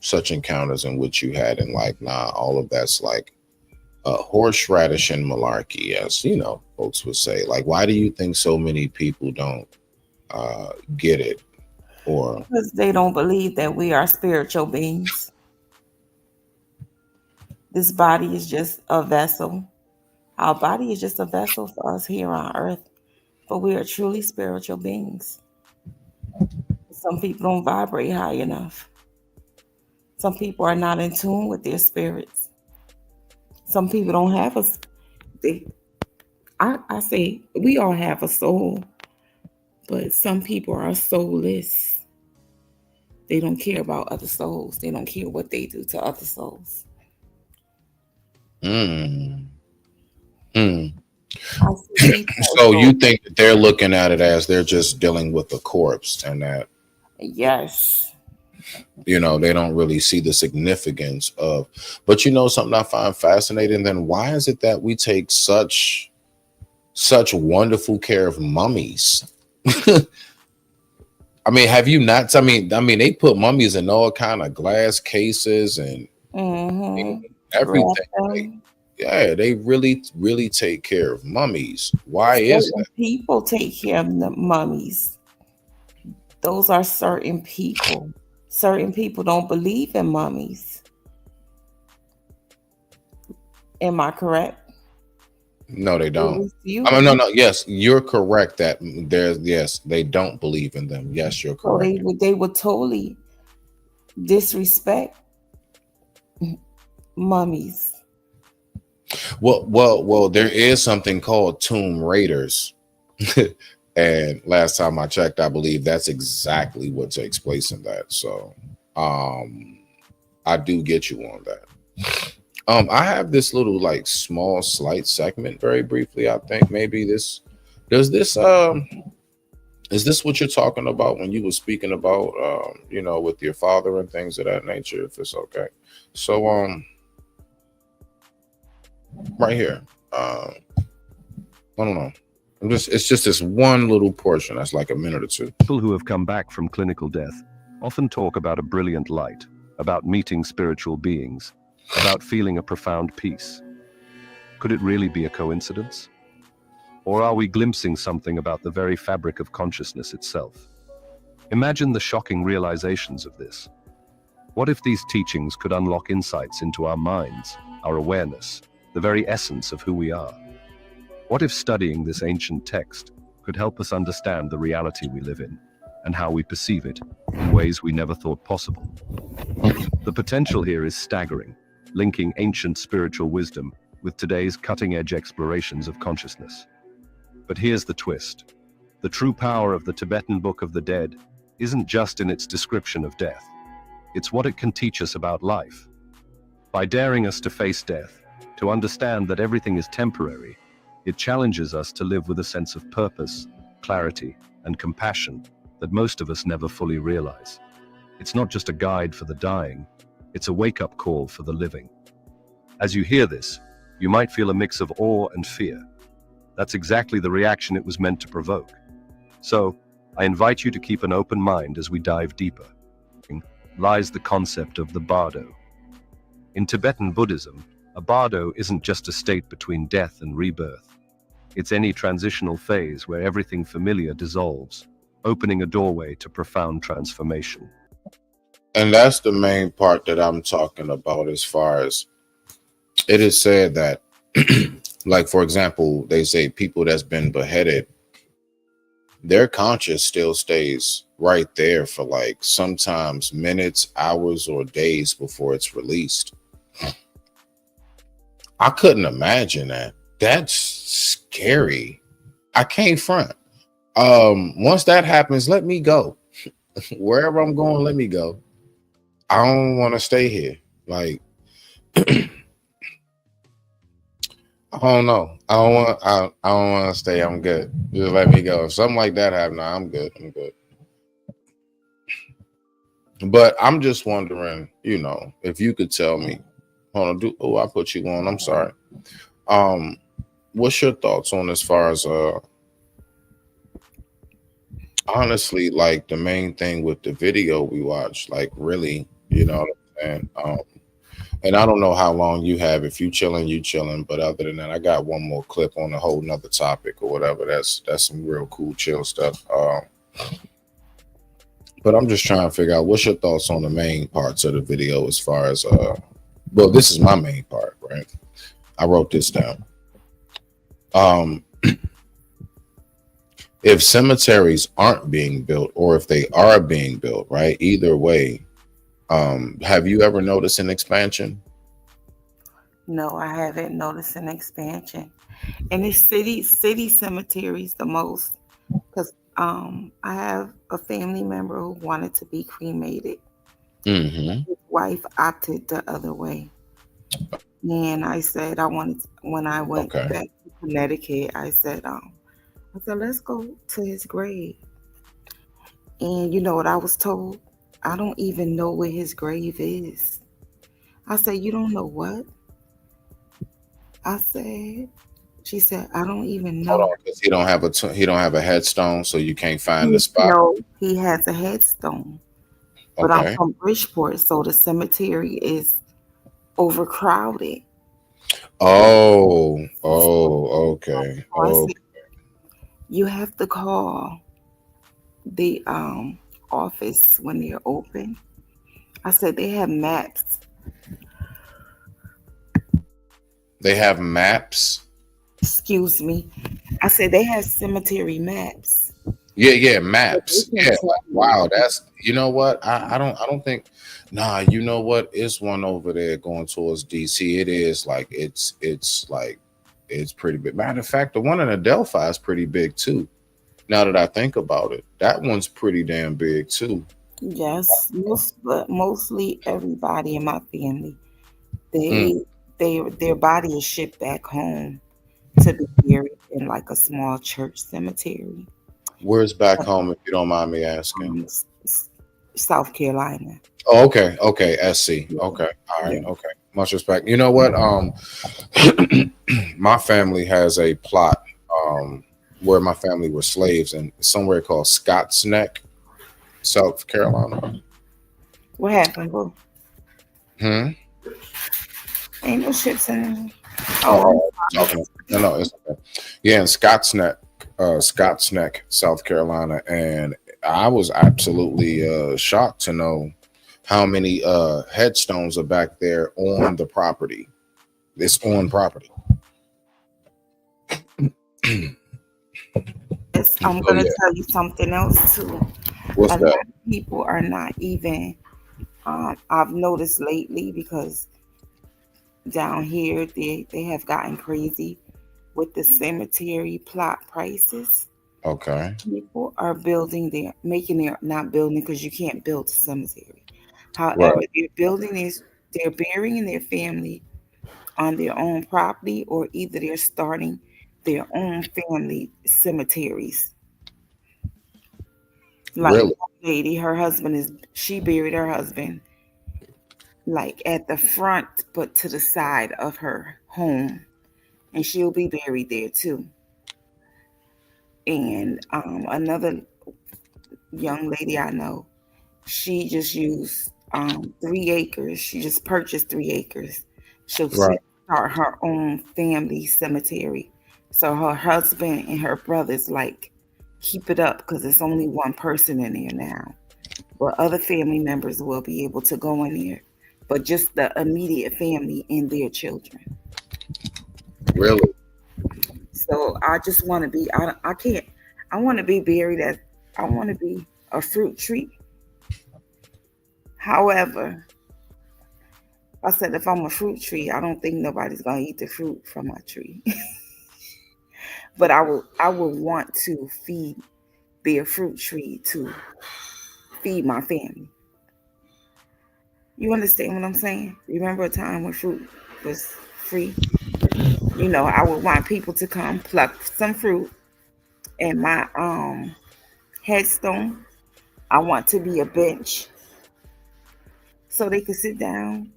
such encounters in which you had, and like, nah, all of that's like horseradish and malarkey, as you know, folks would say? Like, why do you think so many people don't get it? Or because they don't believe that we are spiritual beings. This body is just a vessel. Our body is just a vessel for us here on earth, but we are truly spiritual beings. Some people don't vibrate high enough. Some people are not in tune with their spirits. Some people don't have I say we all have a soul, but some people are soulless. They don't care about other souls. They don't care what they do to other souls. So you think that they're looking at it as they're just dealing with a corpse, and that, yes, you know, they don't really see the significance of. But you know something I find fascinating? Then why is it that we take such wonderful care of mummies? I mean, have you not? I mean, they put mummies in all kind of glass cases and everything. Yeah, they really, really take care of mummies. Why is that? People take care of the mummies. Those are certain people. Certain people don't believe in mummies. Am I correct? No, they don't. I mean, no. Yes, you're correct. That they don't believe in them. Yes, you're correct. So they would totally disrespect mummies. Well, there is something called tomb raiders. And last time I checked, I believe that's exactly what takes place in that. So I do get you on that. I have this little like small slight segment very briefly. I think maybe this does this is this what you're talking about when you were speaking about you know, with your father and things of that nature, if it's okay. So right here. I don't know. It's just this one little portion that's like a minute or two. People who have come back from clinical death often talk about a brilliant light, about meeting spiritual beings, about feeling a profound peace. Could it really be a coincidence? Or are we glimpsing something about the very fabric of consciousness itself? Imagine the shocking realizations of this. What if these teachings could unlock insights into our minds, our awareness, the very essence of who we are? What if studying this ancient text could help us understand the reality we live in and how we perceive it in ways we never thought possible? The potential here is staggering, linking ancient spiritual wisdom with today's cutting-edge explorations of consciousness. But here's the twist. The true power of the Tibetan Book of the Dead isn't just in its description of death. It's what it can teach us about life. By daring us to face death, to understand that everything is temporary, it challenges us to live with a sense of purpose, clarity, and compassion that most of us never fully realize. It's not just a guide for the dying, it's a wake-up call for the living. As you hear this, you might feel a mix of awe and fear. That's exactly the reaction it was meant to provoke. So, I invite you to keep an open mind as we dive deeper. Lies the concept of the bardo. In Tibetan Buddhism, a bardo isn't just a state between death and rebirth. It's any transitional phase where everything familiar dissolves, opening a doorway to profound transformation. And that's the main part that I'm talking about, as far as it is said that, like, for example, they say people that's been beheaded, their conscience still stays right there for like sometimes minutes, hours, or days before it's released. I couldn't imagine that. That's scary. I can't front. Once that happens, let me go. Wherever I'm going, let me go. I don't want to stay here. Like, I don't know. I don't want to stay. I'm good. Just let me go. If something like that happens, I'm good. I'm good. But I'm just wondering, you know, if you could tell me. Hold on. I put you on. I'm sorry. What's your thoughts on, as far as honestly, like the main thing with the video we watched, like really, you know what I'm saying? And I don't know how long you have. If you chilling, you chilling. But other than that, I got one more clip on a whole nother topic or whatever. That's some real cool, chill stuff. But I'm just trying to figure out, what's your thoughts on the main parts of the video, as far as well, this is my main part, right? I wrote this down. If cemeteries aren't being built, or if they are being built, right? Either way, have you ever noticed an expansion? No, I haven't noticed an expansion. And it's city cemeteries the most, because I have a family member who wanted to be cremated. Mm-hmm. His wife opted the other way. And I said, when I went back to Connecticut, I said, let's go to his grave. And you know what I was told? I don't even know where his grave is. I said, you don't know what? She said, I don't even know. Hold on, because he don't have a headstone, so you can't find the spot. No, he has a headstone. But I'm from Bridgeport, so the cemetery is overcrowded. Oh, okay. So you have to call the office when they're open. I said they have maps. They have maps? Excuse me. I said they have cemetery maps. Yeah, maps. Yeah, like, wow, that's, you know what? I don't think, nah, you know what? It's one over there going towards DC. It is like it's pretty big. Matter of fact, the one in Adelphi is pretty big too. Now that I think about it, that one's pretty damn big too. Yes, mostly everybody in my family, they their body is shipped back home to be buried in like a small church cemetery. Where's back home, if you don't mind me asking? South Carolina. Oh, okay, SC. Okay, all right, okay. Much respect. You know what? My family has a plot where my family were slaves in somewhere called Scott's Neck, South Carolina. What happened, boo? Hmm. Ain't no ships in there. Oh, okay. No, it's okay. Yeah, in Scott's Neck, South Carolina, and I was absolutely shocked to know how many headstones are back there on the property. It's on property. I'm gonna tell you something else too. What's a that? lot of people are not even. I've noticed lately because down here they have gotten crazy with the cemetery plot prices. Okay. People are making their not building because you can't build a cemetery. However, they're burying their family on their own property, or either they're starting their own family cemeteries. Like Really? one lady, she buried her husband like at the front, but to the side of her home, and she'll be buried there too. And another young lady I know, she just used 3 acres. She just purchased 3 acres. So she Right. start her own family cemetery. So her husband and her brothers like keep it up because it's only one person in there now. But other family members will be able to go in there. But just the immediate family and their children. Really? So I just want to be. I can't. I want to be buried as. I want to be a fruit tree. However, I said if I'm a fruit tree, I don't think nobody's gonna eat the fruit from my tree. But I will want to be a fruit tree to feed my family. You understand what I'm saying? Remember a time when fruit was free? I would want people to come pluck some fruit, and my headstone, I want to be a bench so they could sit down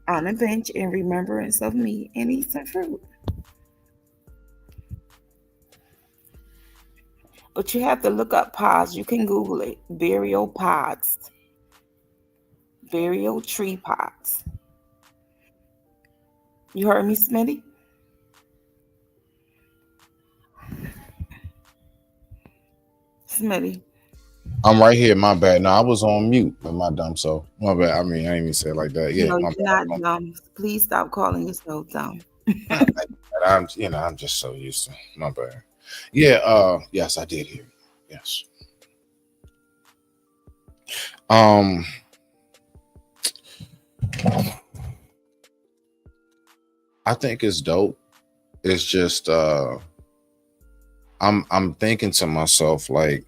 on a bench in remembrance of me and eat some fruit. But you have to look up pods. You can Google it. Burial pods. Burial tree pods. You heard me, Smitty? Smitty. I'm right here. My bad. No, I was on mute with my dumb so. My bad. I mean, I didn't even say it like that. Yeah, No, my you're bad. not dumb. Please stop calling yourself dumb. I'm just so used to. My bad. Yeah. Yes, I did hear you. Yes. I think it's dope. It's just I'm thinking to myself, like,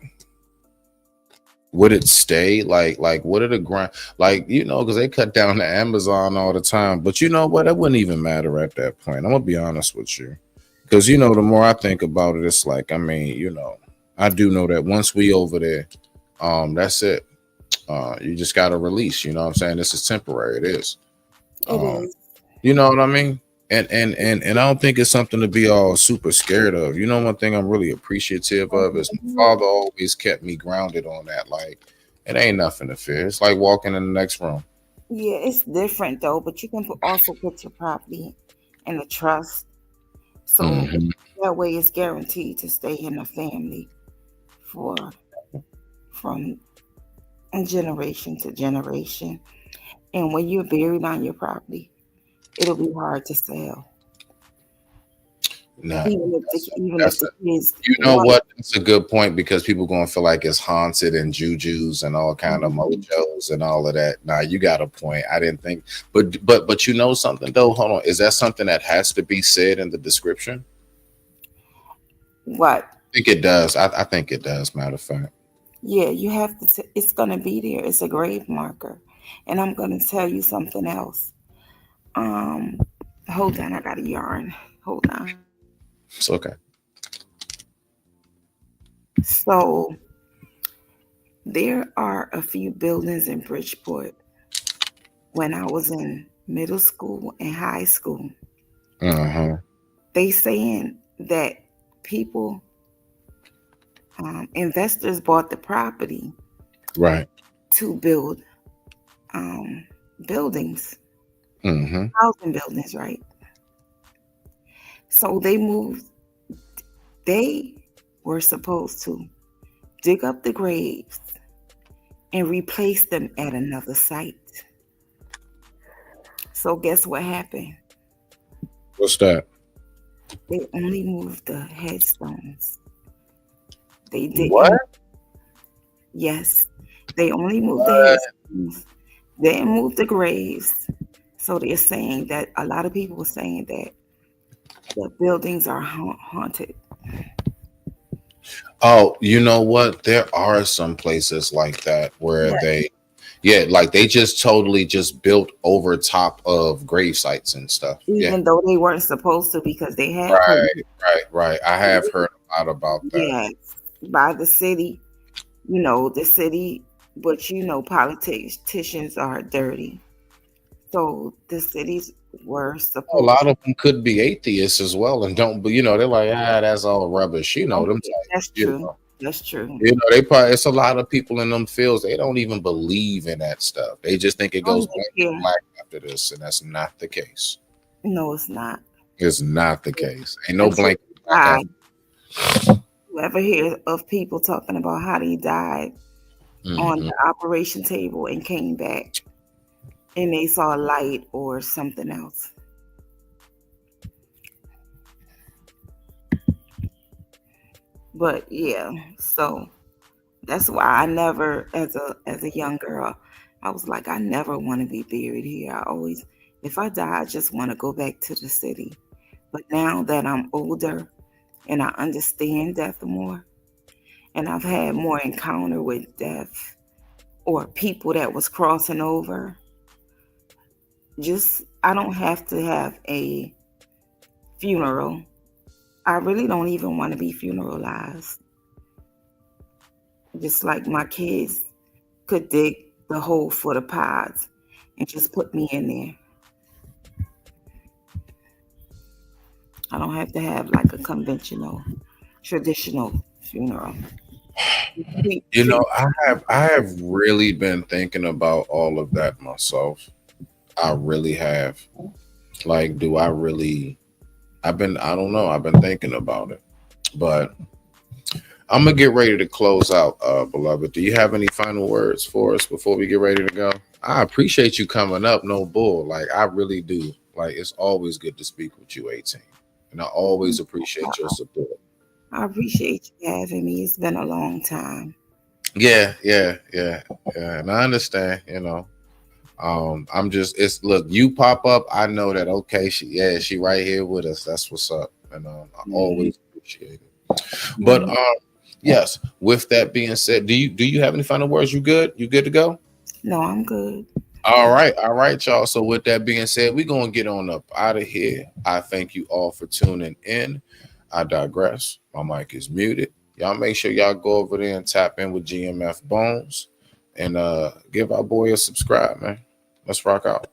would it stay? Like what are the grind? Like, because they cut down to Amazon all the time. But you know what? It wouldn't even matter at that point. I'm gonna be honest with you. Because the more I think about it, it's like, I mean, I do know that once we over there, that's it. You just gotta release, you know what I'm saying? This is temporary. It is. It is. You know what I mean? And I don't think it's something to be all super scared of. One thing I'm really appreciative of is my father always kept me grounded on that. Like, it ain't nothing to fear. It's like walking in the next room. Yeah, it's different though, but you can also put your property in a trust. So that way it's guaranteed to stay in the family from generation to generation. And when you're buried on your property, it'll be hard to sell. Nah, even if the kids. What? That's a good point, because people gonna feel like it's haunted and jujus and all kind of mojos and all of that. Nah, you got a point. I didn't think, but you know something though. Hold on, is that something that has to be said in the description? What? I think it does. I think it does. Matter of fact. Yeah, you have it's gonna be there. It's a grave marker, and I'm gonna tell you something else. Hold on, I got a yarn. Hold on. It's okay. So there are a few buildings in Bridgeport when I was in middle school and high school. They saying that people, investors bought the property Right. to build buildings, housing buildings, right? So they were supposed to dig up the graves and replace them at another site. So guess what happened? What's that? They only moved the headstones. They didn't. What? Yes, they only moved the headstones. They didn't move the graves. So they're saying that a lot of people were saying that the buildings are haunted. Oh, you know what? There are some places like that where like they just totally just built over top of grave sites and stuff. Even though they weren't supposed to, because they had Right. I have heard a lot about that. Yes, by the city, the city, but politicians are dirty. So the cities were supposed. A lot of them could be atheists as well, and don't. But they're like, that's all rubbish. Them. That's true. That's true. They probably. It's a lot of people in them fields. They don't even believe in that stuff. They just think it goes black after this, and that's not the case. No, it's not. It's not the case. Ain't no blank. You ever hear of people talking about how they died on the operation table and came back and they saw a light or something else? But yeah, so that's why I never, as a young girl, I was like, I never want to be buried here. I always, if I die, I just want to go back to the city. But now that I'm older and I understand death more, and I've had more encounter with death or people that was crossing over, I don't have to have a funeral. I really don't even want to be funeralized. Just like my kids could dig the hole for the pods and just put me in there. I don't have to have like a conventional, traditional funeral. I have really been thinking about all of that myself. I really have. Like, do I really? I don't know. I've been thinking about it, but I'm gonna get ready to close out, beloved. Do you have any final words for us before we get ready to go? I appreciate you coming up, no bull. Like, I really do. Like, it's always good to speak with you, 18, and I always appreciate your support. I appreciate you having me. It's been a long time. Yeah, and I understand. I'm just, look, you pop up, I know that, okay, she right here with us. That's what's up. And I always appreciate it. But yes, with that being said, do you have any final words? You good to go? No, I'm good. All right, y'all. So with that being said, we're gonna get on up out of here. I thank you all for tuning in. I digress. My mic is muted. Y'all make sure y'all go over there and tap in with GMF Bones and give our boy a subscribe, man. Let's rock out.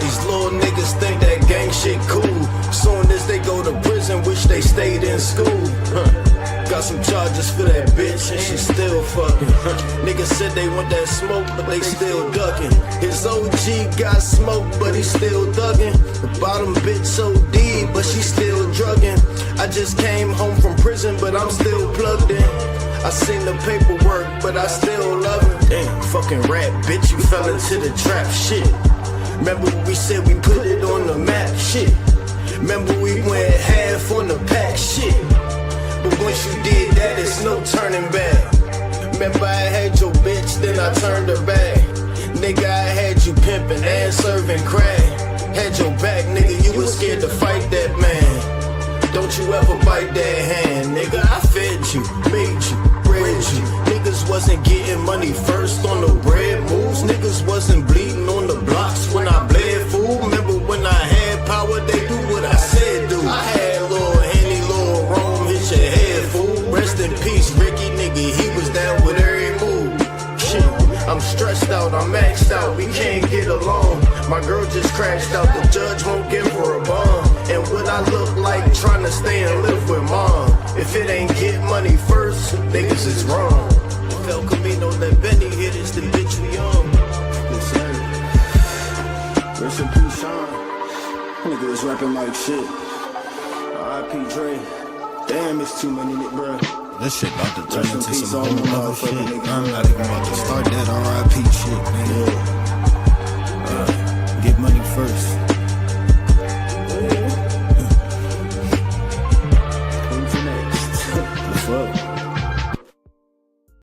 These little niggas think that gang shit cool. Soon as they go to prison, wish they stayed in school. Got some charges for that bitch, and she still fucking. Niggas said they want that smoke, but they still ducking. His OG got smoke, but he still thugging. The bottom bitch OD, but she still drugging. I just came home from prison, but I'm still plugged in. I seen the paperwork, but I still love it. Damn, fucking rat bitch, you fell into the trap shit. Remember we said we put it on the map shit. Remember we went half on the pack shit. But once you did that, it's no turning back. Remember I had your bitch, then I turned her back. Nigga, I had you pimping and serving crack. Had your back, nigga, you was scared to fight that man. Don't you ever bite that hand, nigga. I fed you, made you, bred you. Niggas wasn't getting money first on the red moves. Niggas wasn't bleeding on the blocks when I bled, fool. Remember when I had power, they do what I said do. I had Lil Henny, Lil Rome, hit your head, fool. Rest in peace, Ricky, nigga, he was down with every move. Shit, I'm stressed out, I'm maxed out, we can't get along. My girl just crashed out, the judge won't give her a bond. And what I look like trying to stay and live with mom. If it ain't get money first, niggas is wrong. If El Camino let Benny hit us, then bitch we on. Yes, sir. Rest in peace, Sean. Nigga was rapping like shit. R.I.P. Dre. Damn, it's too many, bro. This shit about to turn into some whole other shit. I'm not even about to start that R.I.P. shit, man. Yeah.